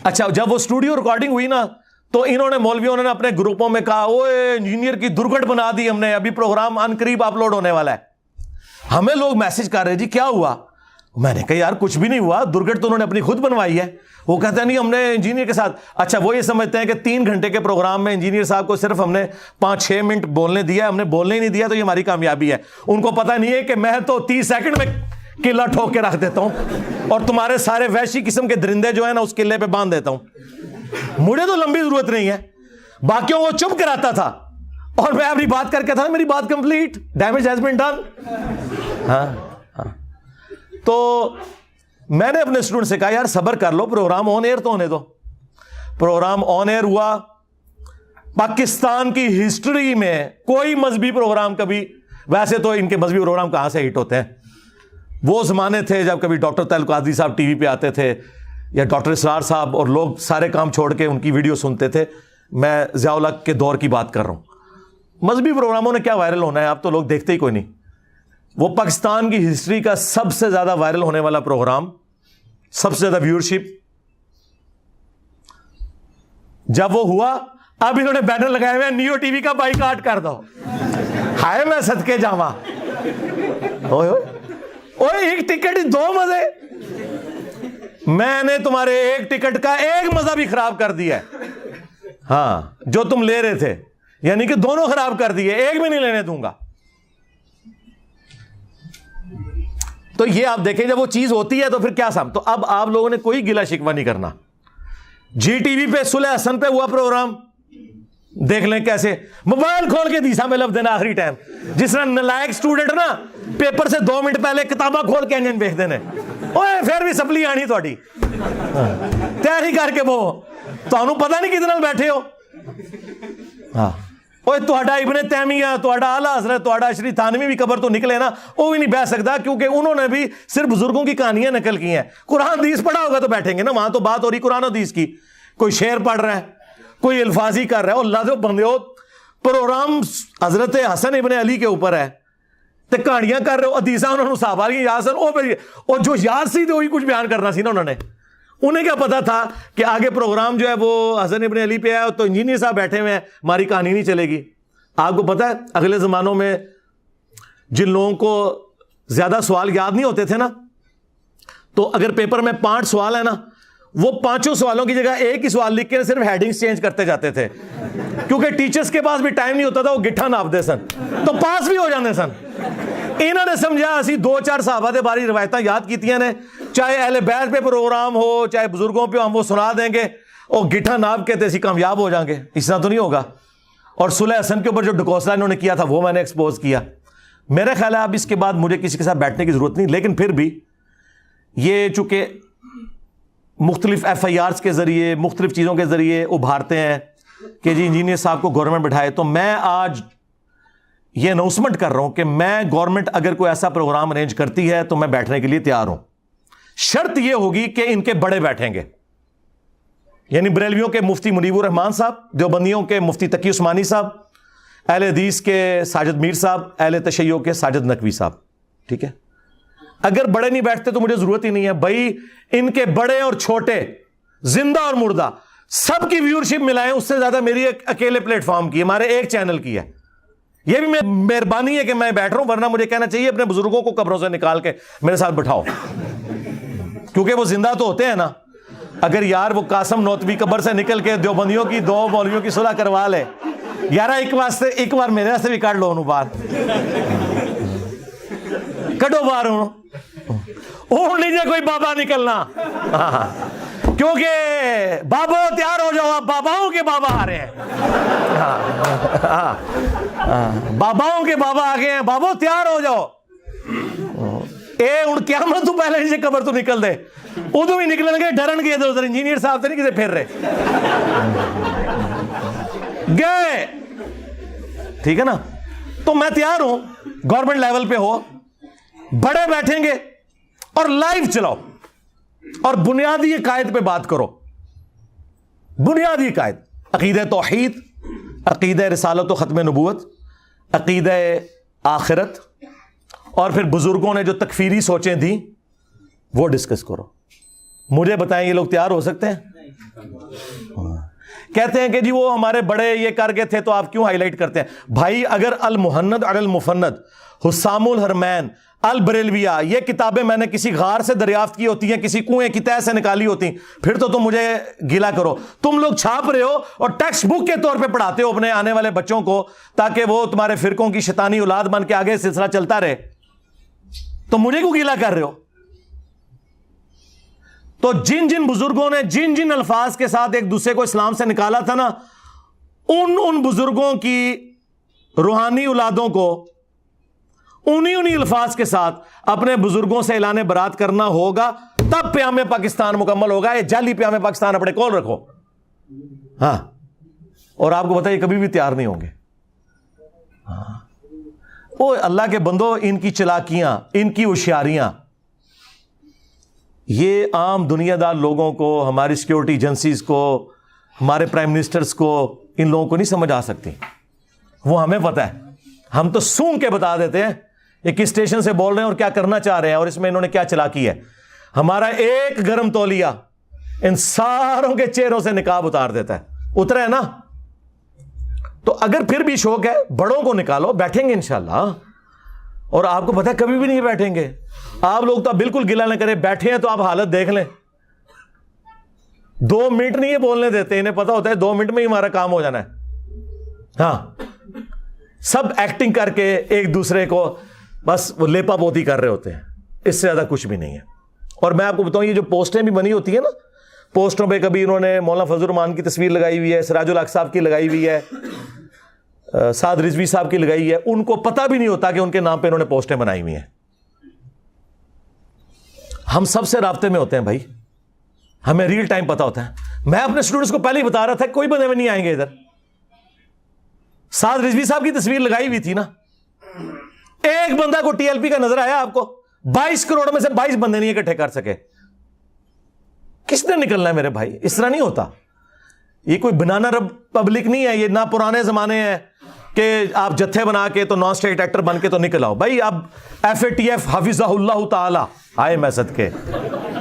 اچھا, جب وہ اسٹوڈیو ریکارڈنگ ہوئی نا, تو انہوں نے مولویوں نے اپنے گروپوں میں کہا اوے انجینئر کی درگٹ بنا دی ہم نے, ابھی پروگرام ان قریب اپلوڈ ہونے والا ہے. ہمیں لوگ میسج کر رہے جی کیا ہوا؟ میں نے کہا یار کچھ بھی نہیں ہوا, درگٹ تو انہوں نے اپنی خود بنوائی ہے. وہ کہتے ہیں نہیں ہم نے انجینئر کے ساتھ. اچھا, وہ یہ سمجھتے ہیں کہ 3 گھنٹے کے پروگرام میں انجینئر صاحب کو صرف ہم نے 5-6 منٹ بولنے دیا, ہم نے بولنے ہی نہیں دیا, تو یہ ہماری کامیابی ہے. ان کو پتہ نہیں ہے کہ میں تو 30 سیکنڈ میں قلعہ ٹھوک کے رکھ دیتا ہوں, اور تمہارے سارے وحشی قسم کے درندے جو ہیں نا اس قلعے پہ باندھ دیتا ہوں. مجھے تو لمبی ضرورت نہیں ہے, باقیوں کو چپ کراتا تھا, اور میں اپنی بات کر کے تھا, میری بات complete, damage has been done. ہاں, تو میں نے اپنے اسٹوڈنٹ سے کہا یار صبر کر لو, پروگرام آن ایئر تو ہونے دو. پروگرام آن ایئر ہوا. پاکستان کی ہسٹری میں کوئی مذہبی پروگرام کبھی, ویسے تو ان کے مذہبی پروگرام کہاں سے ہٹ ہوتے ہیں, وہ زمانے تھے جب کبھی ڈاکٹر طاہر القادری صاحب ٹی وی پہ آتے تھے, یا ڈاکٹر اسرار صاحب, اور لوگ سارے کام چھوڑ کے ان کی ویڈیو سنتے تھے. میں ضیاء الحق کے دور کی بات کر رہا ہوں. مذہبی پروگراموں نے کیا وائرل ہونا ہے, آپ تو لوگ دیکھتے ہی کوئی نہیں. وہ پاکستان کی ہسٹری کا سب سے زیادہ وائرل ہونے والا پروگرام, سب سے زیادہ ویورشپ, جب وہ ہوا, اب انہوں نے بینر لگائے ہوئے نیو ٹی وی کا بائیکاٹ کر دو. ہائے میں صدقے جاواں, اوئے ایک ٹکٹ 2 مزے, میں نے تمہارے ایک ٹکٹ کا ایک مزہ بھی خراب کر دیا ہے. ہاں, جو تم لے رہے تھے, یعنی کہ دونوں خراب کر دیے, ایک بھی نہیں لینے دوں گا. تو یہ آپ دیکھیں جب وہ چیز ہوتی ہے تو پھر کیا سام. تو اب آپ لوگوں نے کوئی گلا شکوہ نہیں کرنا. جی ٹی وی پہ صلح حسن پہ ہوا پروگرام, دیکھ لیں کیسے موبائل کھول کے دیسا میں لفظ دینا آخری ٹائم, جس طرح نلائق اسٹوڈنٹ نا پیپر سے 2 منٹ پہلے کتاباں کھول کے انجن دیکھ دینے, اوے پھر بھی سپلی آنی تھوڑی تیاری کر کے, وہ تمہیں پتہ نہیں کتنے بیٹھے ہو. ہاں, اوے تہاڈا ابن تیمیہ, تہاڈا اعلیٰ حضرت, تہاڈا اشری تھانوی بھی قبر تو نکلے نا, وہ بھی نہیں بیٹھ سکتا, کیونکہ انہوں نے بھی صرف بزرگوں کی کہانیاں نقل کی ہیں. قرآن حدیث پڑھا ہوگا تو بیٹھیں گے نا, وہاں تو بات ہو رہی قرآن حدیث کی. کوئی شعر پڑھ رہا ہے, کوئی الفاظی کر رہا ہے, اور اللہ جو بندے ہو پروگرام حضرت حسن ابن علی کے اوپر ہے, تے کہانیاں کر رہے ہو, حدیثاں انہوں نے صحابہ کی یاد سن, اور جو یاد سی تو وہی کچھ بیان کرنا سی نا انہوں نے. انہیں کیا پتا تھا کہ آگے پروگرام جو ہے وہ حسن ابن علی پہ ہے, تو انجینئر صاحب بیٹھے ہوئے ہیں, ہماری کہانی نہیں چلے گی. آپ کو پتا ہے اگلے زمانوں میں جن لوگوں کو زیادہ سوال یاد نہیں ہوتے تھے نا, تو اگر پیپر میں 5 سوال ہے نا, وہ 5 سوالوں کی جگہ ایک ہی سوال لکھ کے صرف ہیڈنگز چینج کرتے جاتے تھے, کیونکہ ٹیچرز کے پاس بھی ٹائم نہیں ہوتا تھا, وہ گٹھا ناپ دے سن تو پاس بھی ہو جاندے سن. انہوں نے سمجھا اسی 2-4 صحابہ دے باری روایتاں یاد کیتیاں نے, چاہے اہل بیت پہ پروگرام ہو چاہے بزرگوں پہ, ہم وہ سنا دیں گے, اور گٹھا ناپ کے تے اسی کامیاب ہو جائیں گے. اس طرح تو نہیں ہوگا. اور صلح حسن کے اوپر جو ڈکوسلا انہوں نے کیا تھا وہ میں نے ایکسپوز کیا. میرا خیال ہے اب اس کے بعد مجھے کسی کے ساتھ بیٹھنے کی ضرورت نہیں, لیکن پھر بھی یہ چونکہ مختلف ایف آئی آرز کے ذریعے مختلف چیزوں کے ذریعے ابھارتے ہیں کہ جی انجینئر صاحب کو گورنمنٹ بٹھائے, تو میں آج یہ اناؤنسمنٹ کر رہا ہوں کہ میں گورنمنٹ اگر کوئی ایسا پروگرام ارینج کرتی ہے تو میں بیٹھنے کے لیے تیار ہوں. شرط یہ ہوگی کہ ان کے بڑے بیٹھیں گے, یعنی بریلویوں کے مفتی منیب الرحمان صاحب, دیوبندیوں کے مفتی تقی عثمانی صاحب, اہل حدیث کے ساجد میر صاحب، اہل تشیع کے ساجد نقوی صاحب، ٹھیک ہے؟ اگر بڑے نہیں بیٹھتے تو مجھے ضرورت ہی نہیں ہے بھائی، ان کے بڑے اور چھوٹے، زندہ اور مردہ، سب کی ویورشپ ملائیں، اس سے زیادہ میری ایک اکیلے پلیٹ فارم کی، ہمارے ایک چینل کی ہے۔ یہ بھی مہربانی ہے کہ میں بیٹھ رہا ہوں، ورنہ مجھے کہنا چاہیے اپنے بزرگوں کو قبروں سے نکال کے میرے ساتھ بٹھاؤ، کیونکہ وہ زندہ تو ہوتے ہیں نا۔ اگر یار وہ قاسم نوتوی قبر سے نکل کے دیوبندیوں کی 2 مولویوں کی صلح کروا لے، یار ایک بار میرے سے بھی کاٹ لو انہوں بار، کٹو بار اونٹ لیجیے کوئی بابا نکلنا، کیونکہ بابو تیار ہو جاؤ، آپ باباؤں کے بابا آ رہے ہیں، باباؤں کے بابا آ گئے ہیں، بابو تیار ہو جاؤ۔ ہوں قیامت تو پہلے سے قبر تو نکل دے، ادو بھی نکلیں گے، ڈرن گے ادھر ادھر، انجینئر صاحب سے نہیں کسی پھر رہے گئے، ٹھیک ہے نا؟ تو میں تیار ہوں، گورنمنٹ لیول پہ ہو، بڑے بیٹھیں گے اور لائیو چلاؤ اور بنیادی قائد پہ بات کرو، بنیادی قائد، عقیدہ توحید، عقیدہ رسالت و ختم نبوت، عقیدہ آخرت، اور پھر بزرگوں نے جو تکفیری سوچیں تھیں وہ ڈسکس کرو۔ مجھے بتائیں یہ لوگ تیار ہو سکتے ہیں؟ کہتے ہیں کہ جی وہ ہمارے بڑے یہ کر گئے تھے تو آپ کیوں ہائی لائٹ کرتے ہیں؟ بھائی اگر المہند علی المفند، حسام الحرمین، البریلویہ، یہ کتابیں میں نے کسی غار سے دریافت کی ہوتی ہیں، کسی کنویں کی تہہ سے نکالی ہوتی، پھر تو تم مجھے گیلا کرو۔ تم لوگ چھاپ رہے ہو اور ٹیکسٹ بک کے طور پہ پڑھاتے ہو اپنے آنے والے بچوں کو، تاکہ وہ تمہارے فرقوں کی شیطانی اولاد بن کے آگے سلسلہ چلتا رہے، تو مجھے کیوں گیلا کر رہے ہو؟ تو جن جن بزرگوں نے جن جن الفاظ کے ساتھ ایک دوسرے کو اسلام سے نکالا تھا نا، ان بزرگوں کی روحانی اولادوں کو انہی الفاظ کے ساتھ اپنے بزرگوں سے اعلان برات کرنا ہوگا، تب پیام پاکستان مکمل ہوگا۔ یہ جعلی پیام پاکستان اپنے کول رکھو، ہاں، اور آپ کو بتائیے کبھی بھی تیار نہیں ہوں گے۔ ہاں، او اللہ کے بندو، ان کی چلاکیاں، ان کی ہوشیاریاں، یہ عام دنیا دار لوگوں کو، ہماری سیکیورٹی ایجنسیز کو، ہمارے پرائم منسٹرز کو، ان لوگوں کو نہیں سمجھ آ سکتی۔ وہ ہمیں پتہ ہے، ہم تو سونگ کے بتا دیتے ہیں یہ کس اسٹیشن سے بول رہے ہیں اور کیا کرنا چاہ رہے ہیں، اور اس میں انہوں نے کیا چلاکی ہے۔ ہمارا ایک گرم تولیہ ان ساروں کے چہروں سے نقاب اتار دیتا ہے۔ اترا ہے نا؟ تو اگر پھر بھی شوق ہے، بڑوں کو نکالو، بیٹھیں گے انشاءاللہ۔ اور آپ کو پتہ ہے کبھی بھی نہیں بیٹھیں گے آپ لوگ، تو بالکل گلا نہ کریں، بیٹھے ہیں تو آپ حالت دیکھ لیں، 2 منٹ نہیں یہ بولنے دیتے، انہیں پتہ ہوتا ہے 2 منٹ میں ہی ہمارا کام ہو جانا ہے۔ ہاں، سب ایکٹنگ کر کے ایک دوسرے کو بس وہ لیپا پوتی کر رہے ہوتے ہیں، اس سے زیادہ کچھ بھی نہیں ہے۔ اور میں آپ کو بتاؤں، یہ جو پوسٹیں بھی بنی ہوتی ہیں نا، پوسٹوں پہ کبھی انہوں نے مولانا فضل الرحمان کی تصویر لگائی ہوئی ہے، سراج الحق صاحب کی لگائی ہوئی ہے، سعد رضوی صاحب کی لگائی ہے، ان کو پتہ بھی نہیں ہوتا کہ ان کے نام پہ انہوں نے پوسٹیں بنائی ہوئی ہیں۔ ہم سب سے رابطے میں ہوتے ہیں بھائی، ہمیں ریل ٹائم پتہ ہوتا ہے۔ میں اپنے اسٹوڈنٹس کو پہلے ہی بتا رہا تھا کوئی بندے میں نہیں آئیں گے ادھر۔ سعد رضوی صاحب کی تصویر لگائی ہوئی تھی نا، ایک بندہ کو ٹی ایل پی کا نظر آیا آپ کو؟ 22 کروڑ میں سے 22 بندے نہیں اکٹھے کر سکے۔ کس نے نکلنا ہے میرے بھائی؟ اس طرح نہیں ہوتا۔ یہ کوئی بنانا پبلک نہیں ہے، یہ نہ پرانے زمانے ہیں کہ آپ جتھے بنا کے تو نان اسٹیٹ ایکٹر بن کے تو نکل آؤ بھائی۔ اب ایف اے ٹی ایف حفظہ اللہ تعالی آئے میسد کے،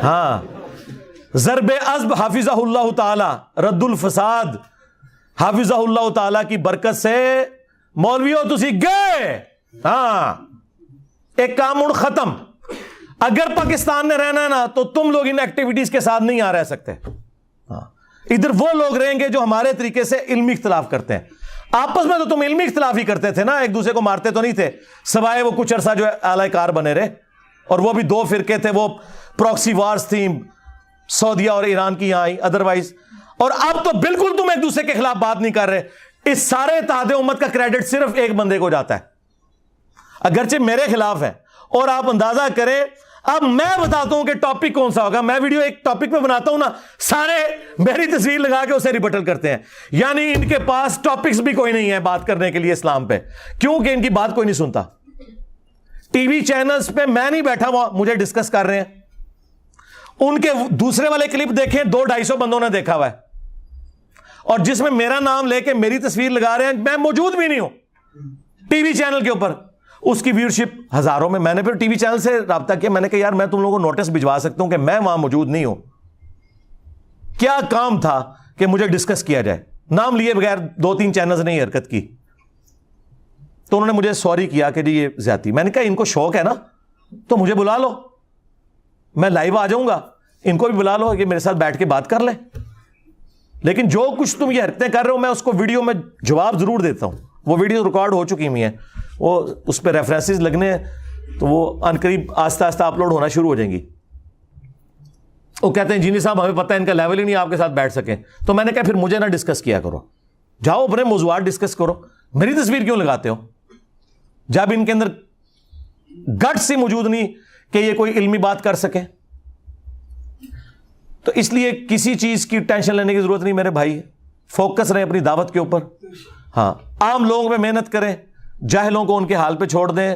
ہاں، ضرب عزب حفظہ اللہ تعالی، رد الفساد حفظہ اللہ تعالی کی برکت سے مولویوں تسی گئے، ہاں، ایک کام ان ختم۔ اگر پاکستان نے رہنا ہے نا تو تم لوگ ان ایکٹیویٹیز کے ساتھ نہیں رہ سکتے۔ ہاں، ادھر وہ لوگ رہیں گے جو ہمارے طریقے سے علمی اختلاف کرتے ہیں۔ آپس میں تو تم علمی اختلاف ہی کرتے تھے نا، ایک دوسرے کو مارتے تو نہیں تھے، سوائے وہ کچھ عرصہ جو اعلی کار بنے رہے، اور وہ بھی 2 فرقے تھے، وہ پروکسی وارز تھیں سعودیہ اور ایران کی یہاں آئی، ادروائز۔ اور اب تو بالکل تم ایک دوسرے کے خلاف بات نہیں کر رہے۔ اس سارے اتحاد امت کا کریڈٹ صرف ایک بندے کو جاتا ہے، اگرچہ میرے خلاف ہے۔ اور آپ اندازہ کریں، اب میں بتاتا ہوں کہ ٹاپک کون سا ہوگا۔ میں ویڈیو ایک ٹاپک پہ بناتا ہوں نا، سارے میری تصویر لگا کے اسے ریبٹل کرتے ہیں، یعنی ان کے پاس ٹاپکس بھی کوئی نہیں ہے بات کرنے کے لیے اسلام پہ، کیونکہ ان کی بات کوئی نہیں سنتا۔ ٹی وی چینلز پہ میں نہیں بیٹھا ہوا، مجھے ڈسکس کر رہے ہیں۔ ان کے دوسرے والے کلپ دیکھیں، 200-250 بندوں نے دیکھا ہوا ہے، اور جس میں میرا نام لے کے میری تصویر لگا رہے ہیں، میں موجود بھی نہیں ہوں، ٹی وی چینل کے اوپر اس کی ویورشپ ہزاروں میں. میں نے پھر ٹی وی چینل سے رابطہ کیا, میں نے کہا یار میں تم لوگوں کو نوٹس بھجوا سکتا ہوں کہ میں وہاں موجود نہیں ہوں, کیا کام تھا کہ مجھے ڈسکس کیا جائے, نام لیے بغیر 2-3 چینلز نے حرکت کی. تو انہوں نے مجھے سوری کیا کہ جی یہ زیادتی. میں نے کہا ان کو شوق ہے نا تو مجھے بلا لو, میں لائیو آ جاؤں گا, ان کو بھی بلا لو کہ میرے ساتھ بیٹھ کے بات کر لیں. لیکن جو کچھ تم یہ حرکتیں کر رہے ہو میں اس کو ویڈیو میں جواب ضرور دیتا ہوں. وہ ویڈیو ریکارڈ ہو چکی ہوئی ہیں, وہ اس پہ ریفرنسز لگنے ہیں تو وہ ان قریب آہستہ آہستہ اپلوڈ ہونا شروع ہو جائیں گی. وہ کہتے ہیں انجینئر صاحب ہمیں پتہ ہے ان کا لیول ہی نہیں آپ کے ساتھ بیٹھ سکیں. تو میں نے کہا پھر مجھے نہ ڈسکس کیا کرو, جاؤ اپنے موضوعات ڈسکس کرو, میری تصویر کیوں لگاتے ہو جب ان کے اندر گٹ سے موجود نہیں کہ یہ کوئی علمی بات کر سکے. تو اس لیے کسی چیز کی ٹینشن لینے کی ضرورت نہیں میرے بھائی, فوکس رہیں اپنی دعوت کے اوپر. ہاں عام لوگوں پہ محنت کریں, جاہلوں کو ان کے حال پہ چھوڑ دیں.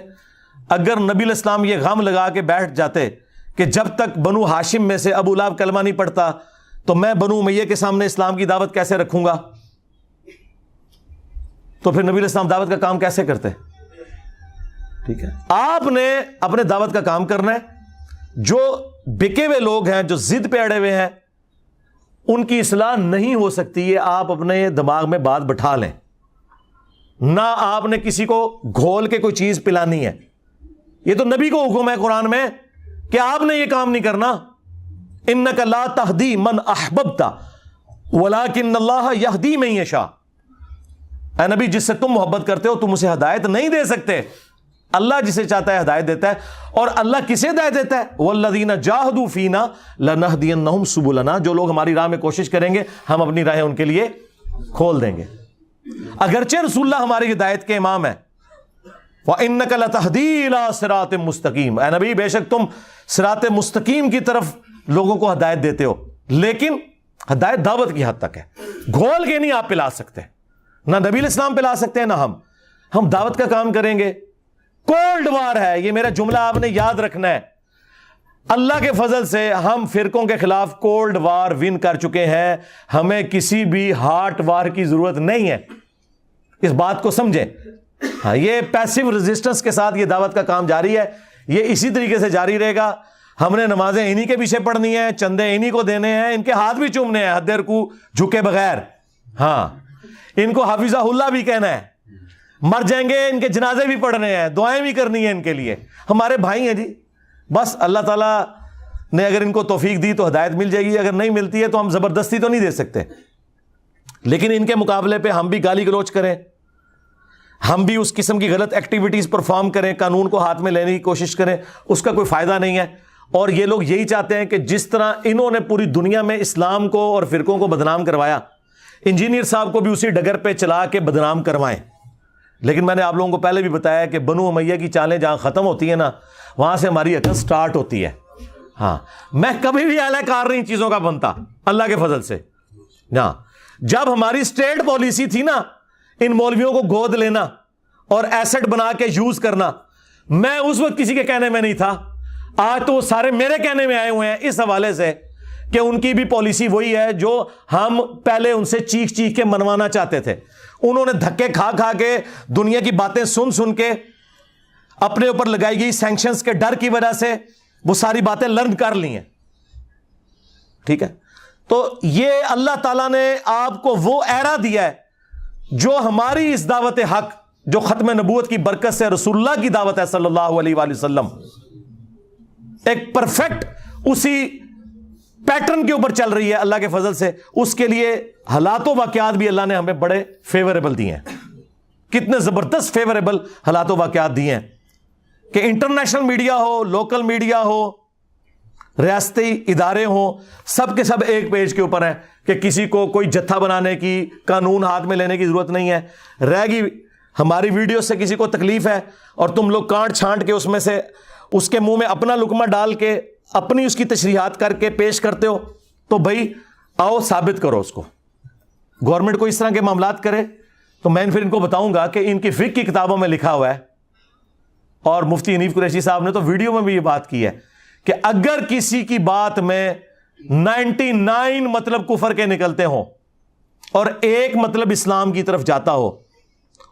اگر نبی علیہ السلام یہ غم لگا کے بیٹھ جاتے کہ جب تک بنو ہاشم میں سے ابو لہب کلمہ نہیں پڑھتا تو میں بنو امیہ کے سامنے اسلام کی دعوت کیسے رکھوں گا, تو پھر نبی علیہ السلام دعوت کا کام کیسے کرتے. ٹھیک ہے, آپ نے اپنے دعوت کا کام کرنا ہے. جو بکے ہوئے لوگ ہیں, جو ضد پہ اڑے ہوئے ہیں, ان کی اصلاح نہیں ہو سکتی. یہ آپ اپنے دماغ میں بات بٹھا لیں, نہ آپ نے کسی کو گھول کے کوئی چیز پلانی ہے. یہ تو نبی کو حکم ہے قرآن میں کہ آپ نے یہ کام نہیں کرنا. انک لا تہدی من احببت ولکن اللہ یہدی من یشاء. اے نبی جس سے تم محبت کرتے ہو تم اسے ہدایت نہیں دے سکتے, اللہ جسے چاہتا ہے ہدایت دیتا ہے. اور اللہ کسے ہدایت دیتا ہے؟ والذین جاہدوا فینا لنہدینہم سبلنا. جو لوگ ہماری راہ میں کوشش کریں گے ہم اپنی راہیں ان کے لیے کھول دیں گے. اگرچہ رسول اللہ ہماری ہدایت کے امام ہے. وَإِنَّكَ لَتَهْدِي إِلَىٰ صِرَاطٍ مُسْتَقِيمٍ. اے نبی بے شک تم صراط مستقیم کی طرف لوگوں کو ہدایت دیتے ہو, لیکن ہدایت دعوت کی حد تک ہے, گھول کے نہیں آپ پلا سکتے. نہ نبی علیہ السلام پلا سکتے ہیں نہ ہم دعوت کا کام کریں گے. کولڈ وار ہے, یہ میرا جملہ آپ نے یاد رکھنا ہے. اللہ کے فضل سے ہم فرقوں کے خلاف کولڈ وار ون کر چکے ہیں. ہمیں کسی بھی ہاٹ وار کی ضرورت نہیں ہے, اس بات کو سمجھیں. ہاں یہ پیسیو ریزسٹنس کے ساتھ یہ دعوت کا کام جاری ہے, یہ اسی طریقے سے جاری رہے گا. ہم نے نمازیں انہی کے پیچھے پڑھنی ہیں, چندے انہی کو دینے ہیں, ان کے ہاتھ بھی چومنے ہیں حد رکوع جھکے بغیر. ہاں ان کو حافظہ اللہ بھی کہنا ہے, مر جائیں گے ان کے جنازے بھی پڑھنے ہیں, دعائیں بھی کرنی ہیں ان کے لیے. ہمارے بھائی ہیں جی, بس اللہ تعالیٰ نے اگر ان کو توفیق دی تو ہدایت مل جائے گی, اگر نہیں ملتی ہے تو ہم زبردستی تو نہیں دے سکتے. لیکن ان کے مقابلے پہ ہم بھی گالی گلوچ کریں, ہم بھی اس قسم کی غلط ایکٹیویٹیز پرفارم کریں, قانون کو ہاتھ میں لینے کی کوشش کریں, اس کا کوئی فائدہ نہیں ہے. اور یہ لوگ یہی چاہتے ہیں کہ جس طرح انہوں نے پوری دنیا میں اسلام کو اور فرقوں کو بدنام کروایا, انجینئر صاحب کو بھی اسی ڈگر پہ چلا کے بدنام کروائیں. لیکن میں نے آپ لوگوں کو پہلے بھی بتایا کہ بنو امیہ کی چالیں جہاں ختم ہوتی ہیں نا, وہاں سے ہماری عقل سٹارٹ ہوتی ہے. ہاں میں کبھی بھی اعلی کار نہیں چیزوں کا بنتا اللہ کے فضل سے. ہاں جب ہماری اسٹیٹ پالیسی تھی نا ان مولویوں کو گود لینا اور ایسٹ بنا کے یوز کرنا, میں اس وقت کسی کے کہنے میں نہیں تھا. آج تو وہ سارے میرے کہنے میں آئے ہوئے ہیں اس حوالے سے کہ ان کی بھی پالیسی وہی ہے جو ہم پہلے ان سے چیخ چیخ کے منوانا چاہتے تھے. انہوں نے دھکے کھا کھا کے دنیا کی باتیں سن سن کے اپنے اوپر لگائی گئی سینکشنز کے ڈر کی وجہ سے وہ ساری باتیں لرن کر لی ہیں. ٹھیک ہے, تو یہ اللہ تعالیٰ نے آپ کو وہ ایرا دیا ہے جو ہماری اس دعوت حق جو ختم نبوت کی برکت سے رسول اللہ کی دعوت ہے صلی اللہ علیہ وآلہ وسلم, ایک پرفیکٹ اسی پیٹرن کے اوپر چل رہی ہے اللہ کے فضل سے. اس کے لیے حالات و واقعات بھی اللہ نے ہمیں بڑے فیوریبل دیے ہیں. کتنے زبردست فیوریبل حالات و واقعات دیے ہیں کہ انٹرنیشنل میڈیا ہو, لوکل میڈیا ہو, ریاستی ادارے ہوں, سب کے سب ایک پیج کے اوپر ہیں کہ کسی کو کوئی جتھا بنانے کی, قانون ہاتھ میں لینے کی ضرورت نہیں ہے. رہ گی ہماری ویڈیو سے کسی کو تکلیف ہے اور تم لوگ کانٹ چھانٹ کے اس میں سے اس کے منہ میں اپنا لقمہ ڈال کے اپنی اس کی تشریحات کر کے پیش کرتے ہو, تو بھائی آؤ ثابت کرو اس کو. گورنمنٹ کو اس طرح کے معاملات کرے تو میں پھر ان کو بتاؤں گا کہ ان کی فقہ کی کتابوں میں لکھا ہوا ہے, اور مفتی حنیف قریشی صاحب نے تو ویڈیو میں بھی یہ بات کی ہے کہ اگر کسی کی بات میں 99 مطلب کفر کے نکلتے ہوں اور ایک مطلب اسلام کی طرف جاتا ہو,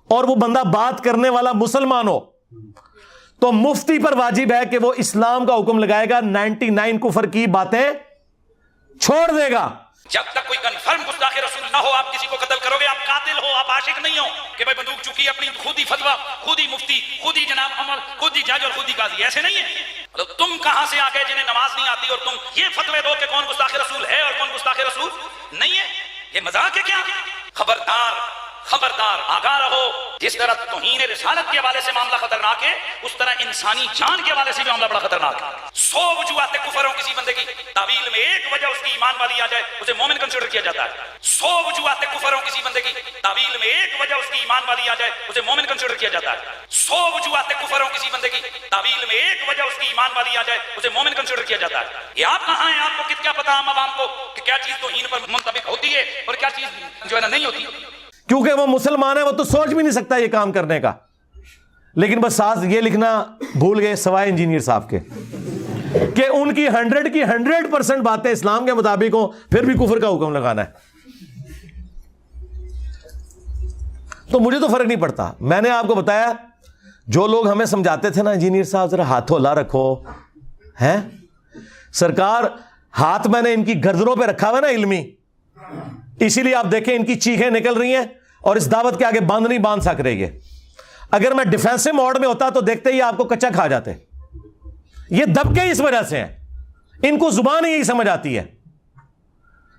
اور وہ بندہ بات کرنے والا مسلمان ہو تو مفتی پر واجب ہے کہ وہ اسلام کا حکم لگائے گا, 99 کفر کی باتیں چھوڑ دے گا. جب تک کوئی کنفرم گستاخ رسول نہ ہو آپ کسی کو قتل کرو گے. آپ قاتل ہو, آپ عاشق نہیں ہو کہ بھائی بندوق چکی اپنی خود ہی فتویٰ, خود ہی مفتی, خود ہی جناب عمر, خود ہی جج اور خود ہی قاضی. ایسے نہیں ہے. مطلب تم کہاں سے آ گئے جنہیں نماز نہیں آتی اور تم یہ فتوے دو کہ کون گستاخ رسول ہے اور کون گستاخ رسول نہیں ہے؟ یہ مذاق ہے کیا؟ خبردار خبردار, آگاہ رہو. جس طرح توہین رسالت کے حوالے سے معاملہ خطرناک ہے, اس طرح انسانی جان کے حوالے سے بھی معاملہ بڑا خطرناک ہے. 100 وجوہات کفر ہوں کسی بندے کی, تعویل میں ایک وجہ اس کی ایمان والی آ جائے اسے مومن کنسیڈر کیا جاتا ہے. 100 وجوہات کفر ہوں کسی بندے کی, تعویل میں ایک وجہ اس کی ایمان والی آ جائے اسے مومن کنسیڈر کیا جاتا ہے. 100 وجوہات کفر ہوں کسی بندے کی, تعویل میں ایک وجہ اس کی ایمان والی آ جائے اسے مومن کنسیڈر کیا جاتا ہے. یہ آپ کہاں ہیں؟ آپ کو کیا پتا عام عوام کو کہ کیا چیز توہین پر منطبق ہوتی ہے اور کیا چیز جو ہے نا نہیں ہوتی. کیونکہ وہ مسلمان ہے, وہ تو سوچ بھی نہیں سکتا یہ کام کرنے کا. لیکن بس ساتھ یہ لکھنا بھول گئے سوائے انجینئر صاحب کے کہ ان کی 100% باتیں اسلام کے مطابق ہوں, پھر بھی کفر کا حکم لگانا ہے. تو مجھے تو فرق نہیں پڑتا. میں نے آپ کو بتایا, جو لوگ ہمیں سمجھاتے تھے نا انجینئر صاحب ذرا ہاتھوں لا رکھو, ہیں سرکار ہاتھ میں نے ان کی گردنوں پہ رکھا ہوا نا علمی, اسی لیے آپ دیکھیں ان کی چیخیں نکل رہی ہیں اور اس دعوت کے آگے بند نہیں باندھ سک رہی ہے. اگر میں ڈیفینسو موڈ میں ہوتا تو دیکھتے ہی آپ کو کچا کھا جاتے. یہ دبکے اس وجہ سے ہیں, ان کو زبان ہی یہی سمجھ آتی ہے.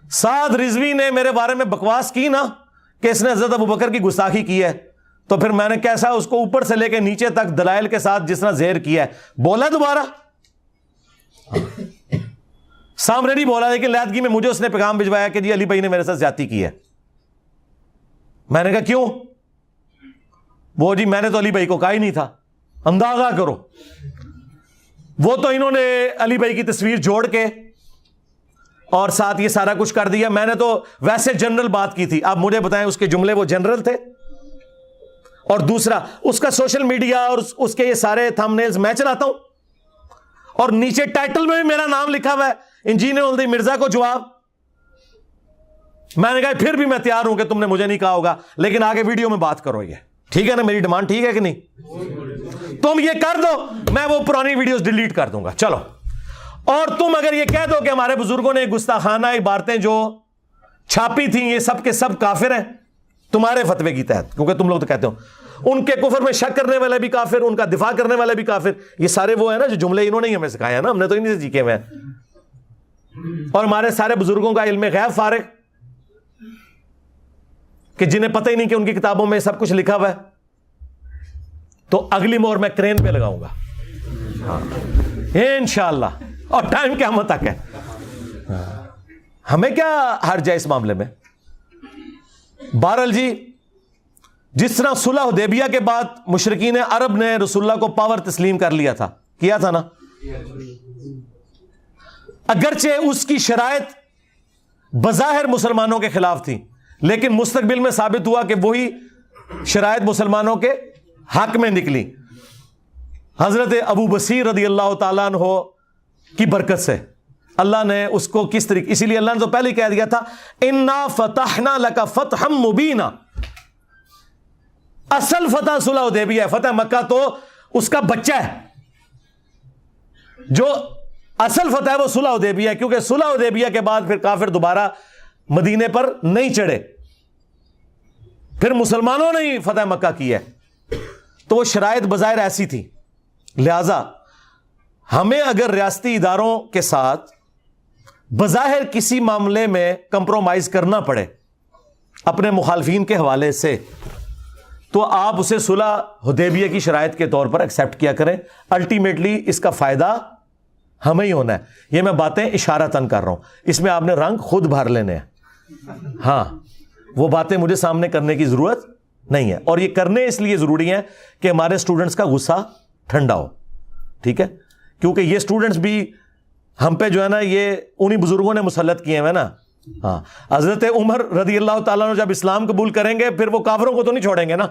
سعد رضوی نے میرے بارے میں بکواس کی نا کہ اس نے حضرت ابوبکر کی گستاخی کی ہے, تو پھر میں نے کیسا اس کو اوپر سے لے کے نیچے تک دلائل کے ساتھ جس طرح زہر کیا ہے, بولا دوبارہ سامنے نہیں بولا, لیکن لیدگی میں مجھے اس نے پیغام بھجوایا کہ جی علی بھائی نے میرے ساتھ زیادتی کی ہے. میں نے کہا کیوں؟ وہ جی میں نے تو علی بھائی کو کہا ہی نہیں تھا. اندازہ کرو, وہ تو انہوں نے علی بھائی کی تصویر جوڑ کے اور ساتھ یہ سارا کچھ کر دیا. میں نے تو ویسے جنرل بات کی تھی. آپ مجھے بتائیں اس کے جملے وہ جنرل تھے؟ اور دوسرا اس کا سوشل میڈیا اور اس کے یہ سارے تھم نیلز میں چلاتا ہوں, اور نیچے ٹائٹل میں بھی میرا نام لکھا ہوا ہے, انجینئر الدی مرزا کو جواب. میں نے کہا پھر بھی میں تیار ہوں کہ تم نے مجھے نہیں کہا ہوگا, لیکن آگے ویڈیو میں بات کرو. یہ ٹھیک ہے نا, میری ڈیمانڈ ٹھیک ہے کہ نہیں؟ تم یہ کر دو, میں وہ پرانی ویڈیوز ڈیلیٹ کر دوں گا. چلو, اور تم اگر یہ کہہ دو کہ ہمارے بزرگوں نے گستاخانہ عبارتیں جو چھاپی تھیں یہ سب کے سب کافر ہیں تمہارے فتوے کی تحت, کیونکہ تم لوگ تو کہتے ہو ان کے کفر میں شک کرنے والے بھی کافر, ان کا دفاع کرنے والے بھی کافر. یہ سارے وہ ہیں نا جو جملے انہوں نے ہی ہمیں سکھائے ہیں نا, ہم نے تو انہیں سے سیکھے ہوئے ہیں. اور ہمارے سارے بزرگوں کا علم غیب فارغ کہ جنہیں پتہ ہی نہیں کہ ان کی کتابوں میں سب کچھ لکھا ہوا ہے. تو اگلی مہر میں کرین پہ لگاؤں گا انشاءاللہ, اور ٹائم قیامت تک ہے. ہمیں کیا حرج ہے اس معاملے میں؟ بہرحال جی, جس طرح صلح حدیبیہ کے بعد مشرکین عرب نے رسول اللہ کو پاور تسلیم کر لیا تھا, کیا تھا نا, اگرچہ اس کی شرائط بظاہر مسلمانوں کے خلاف تھی, لیکن مستقبل میں ثابت ہوا کہ وہی شرائط مسلمانوں کے حق میں نکلی. حضرت ابو بصیر رضی اللہ تعالیٰ عنہ کی برکت سے اللہ نے اس کو کس طریقے, اسی لیے اللہ نے تو پہلے کہہ دیا تھا انا فتحنا لک فتحا مبینا. اصل فتح صلح حدیبیہ ہے, فتح مکہ تو اس کا بچہ ہے. جو اصل فتح ہے وہ صلح حدیبیہ ہے, کیونکہ صلح حدیبیہ کے بعد پھر کافر دوبارہ مدینے پر نہیں چڑھے, پھر مسلمانوں نے ہی فتح مکہ کی ہے. تو وہ شرائط بظاہر ایسی تھی, لہذا ہمیں اگر ریاستی اداروں کے ساتھ بظاہر کسی معاملے میں کمپرومائز کرنا پڑے اپنے مخالفین کے حوالے سے, تو آپ اسے صلح حدیبیہ کی شرائط کے طور پر ایکسیپٹ کیا کریں. الٹیمیٹلی اس کا فائدہ ہمیں ہی ہونا ہے. یہ میں باتیں اشارتاً کر رہا ہوں, اس میں آپ نے رنگ خود بھر لینے ہیں. ہاں, وہ باتیں مجھے سامنے کرنے کی ضرورت نہیں ہے, اور یہ کرنے اس لیے ضروری ہیں کہ ہمارے اسٹوڈنٹس کا غصہ ٹھنڈا ہو. ٹھیک ہے, کیونکہ یہ اسٹوڈنٹس بھی ہم پہ جو ہے نا یہ انہی بزرگوں نے مسلط کیے ہیں نا. ہاں, حضرت عمر رضی اللہ تعالیٰ عنہ جب اسلام قبول کریں گے پھر وہ کافروں کو تو نہیں چھوڑیں گے نا.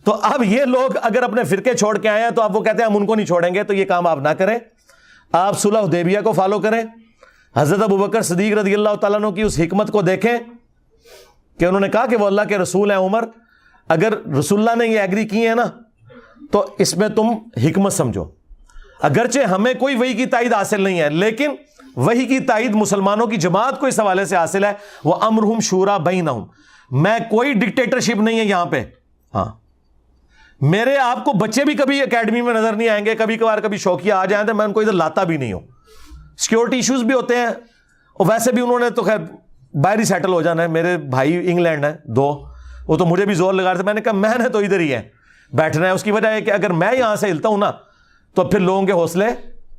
تو اب یہ لوگ اگر اپنے فرقے چھوڑ کے آئے ہیں تو اب وہ کہتے ہیں ہم ان کو نہیں چھوڑیں گے. تو یہ کام آپ نہ کریں, آپ صلح حدیبیہ کو فالو کریں. حضرت ابوبکر صدیق رضی اللہ تعالیٰ عنہ کی اس حکمت کو دیکھیں کہ انہوں نے کہا کہ وہ اللہ کے رسول ہیں عمر, اگر رسول اللہ نے یہ ایگری کیے ہیں نا تو اس میں تم حکمت سمجھو. اگرچہ ہمیں کوئی وحی کی تائید حاصل نہیں ہے, لیکن وحی کی تائید مسلمانوں کی جماعت کو اس حوالے سے حاصل ہے, وہ امرہم شورا بینہم. میں کوئی ڈکٹیٹرشپ نہیں ہے یہاں پہ. ہاں میرے آپ کو بچے بھی کبھی اکیڈمی میں نظر نہیں آئیں گے, کبھی کبھار کبھی شوقیہ آ جائیں تو میں ان کو ادھر لاتا بھی نہیں ہوں. سیکیورٹی ایشوز بھی ہوتے ہیں, اور ویسے بھی انہوں نے تو خیر باہر ہی سیٹل ہو جانا ہے. میرے بھائی انگلینڈ ہیں 2, وہ تو مجھے بھی زور لگا رہے تھے. میں نے کہا میں نے تو ادھر ہی ہے بیٹھنا ہے. اس کی وجہ ہے کہ اگر میں یہاں سے ہلتا ہوں نا تو پھر لوگوں کے حوصلے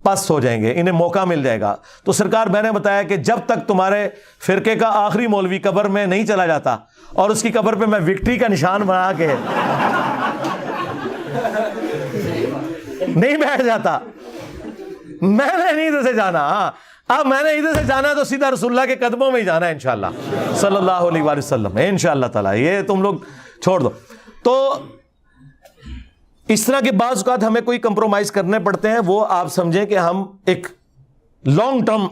پست ہو جائیں گے, انہیں موقع مل جائے گا. تو سرکار میں نے بتایا کہ جب تک تمہارے فرقے کا آخری مولوی قبر میں نہیں چلا جاتا اور اس کی قبر پہ میں وکٹری کا نشان بنا کے نہیں بیٹھ جاتا, میں نے نہیں ادھر سے جانا. ہاں اب میں نے ادھر سے جانا تو سیدھا رسول اللہ کے قدموں میں ہی جانا ہے انشاءاللہ صلی اللہ علیہ وآلہ وسلم, انشاءاللہ تعالی. یہ تم لوگ چھوڑ دو. تو اس طرح کے بعض اوقات ہمیں کوئی کمپرومائز کرنے پڑتے ہیں, وہ آپ سمجھیں کہ ہم ایک لانگ ٹرم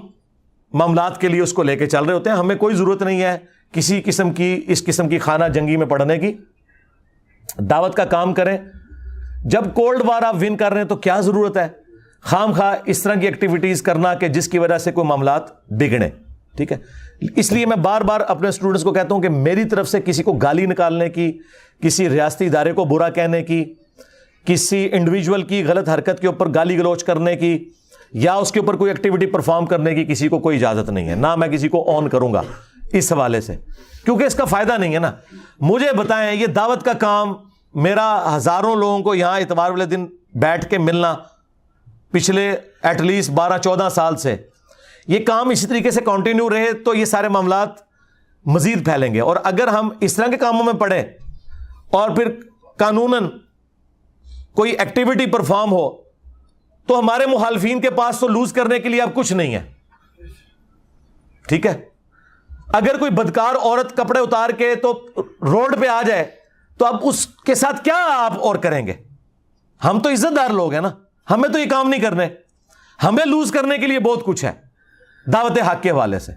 معاملات کے لیے اس کو لے کے چل رہے ہوتے ہیں. ہمیں کوئی ضرورت نہیں ہے کسی قسم کی اس قسم کی خانہ جنگی میں پڑھنے کی. دعوت کا کام کریں. جب کولڈ وار آپ ون کر رہے ہیں تو کیا ضرورت ہے خام خواہ اس طرح کی ایکٹیویٹیز کرنا کہ جس کی وجہ سے کوئی معاملات بگڑیں. ٹھیک ہے, اس لیے میں بار بار اپنے اسٹوڈنٹس کو کہتا ہوں کہ میری طرف سے کسی کو گالی نکالنے کی, کسی ریاستی ادارے کو برا کہنے کی, کسی انڈیویجول کی غلط حرکت کے اوپر گالی گلوچ کرنے کی, یا اس کے اوپر کوئی ایکٹیویٹی پرفارم کرنے کی کسی کو کوئی اجازت نہیں ہے. نہ میں کسی کو آن کروں گا اس حوالے سے, کیونکہ اس کا فائدہ نہیں ہے نا. مجھے بتائیں, یہ دعوت کا کام میرا ہزاروں لوگوں کو یہاں اتوار والے دن بیٹھ کے ملنا پچھلے ایٹ لیسٹ 12-14 سال سے, یہ کام اسی طریقے سے کنٹینیو رہے تو یہ سارے معاملات مزید پھیلیں گے. اور اگر ہم اس طرح کے کاموں میں پڑیں اور پھر قانوناً کوئی ایکٹیویٹی پرفارم ہو تو ہمارے مخالفین کے پاس تو لوز کرنے کے لیے اب کچھ نہیں ہے. ٹھیک ہے, اگر کوئی بدکار عورت کپڑے اتار کے تو روڈ پہ آ جائے تو اب اس کے ساتھ کیا آپ اور کریں گے؟ ہم تو عزت دار لوگ ہیں نا, ہمیں تو یہ کام نہیں کرنے. ہمیں لوز کرنے کے لیے بہت کچھ ہے دعوت حق کے حوالے سے.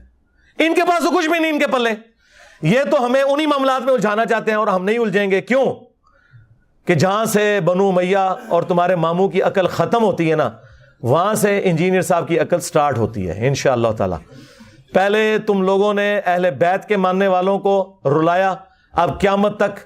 ان کے پاس تو کچھ بھی نہیں, ان کے پلے. یہ تو ہمیں انہی معاملات میں الجھانا چاہتے ہیں اور ہم نہیں الجھیں گے. کیوں کہ جہاں سے بنو امیہ اور تمہارے ماموں کی عقل ختم ہوتی ہے نا, وہاں سے انجینئر صاحب کی عقل سٹارٹ ہوتی ہے انشاءاللہ تعالی. پہلے تم لوگوں نے اہل بیت کے ماننے والوں کو رلایا, اب قیامت تک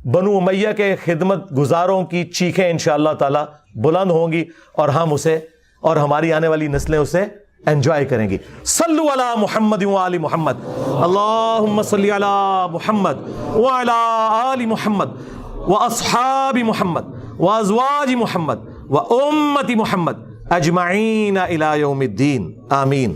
بنو امیہ کے خدمت گزاروں کی چیخیں انشاءاللہ تعالی بلند ہوں گی اور ہم اسے اور ہماری آنے والی نسلیں اسے انجوائے کریں گی. صلو علی محمد و آل محمد, اللہم صلی علی محمد وعلی آل محمد واصحاب محمد وازواج محمد وامت محمد اجمعین الی یوم الدین, آمین.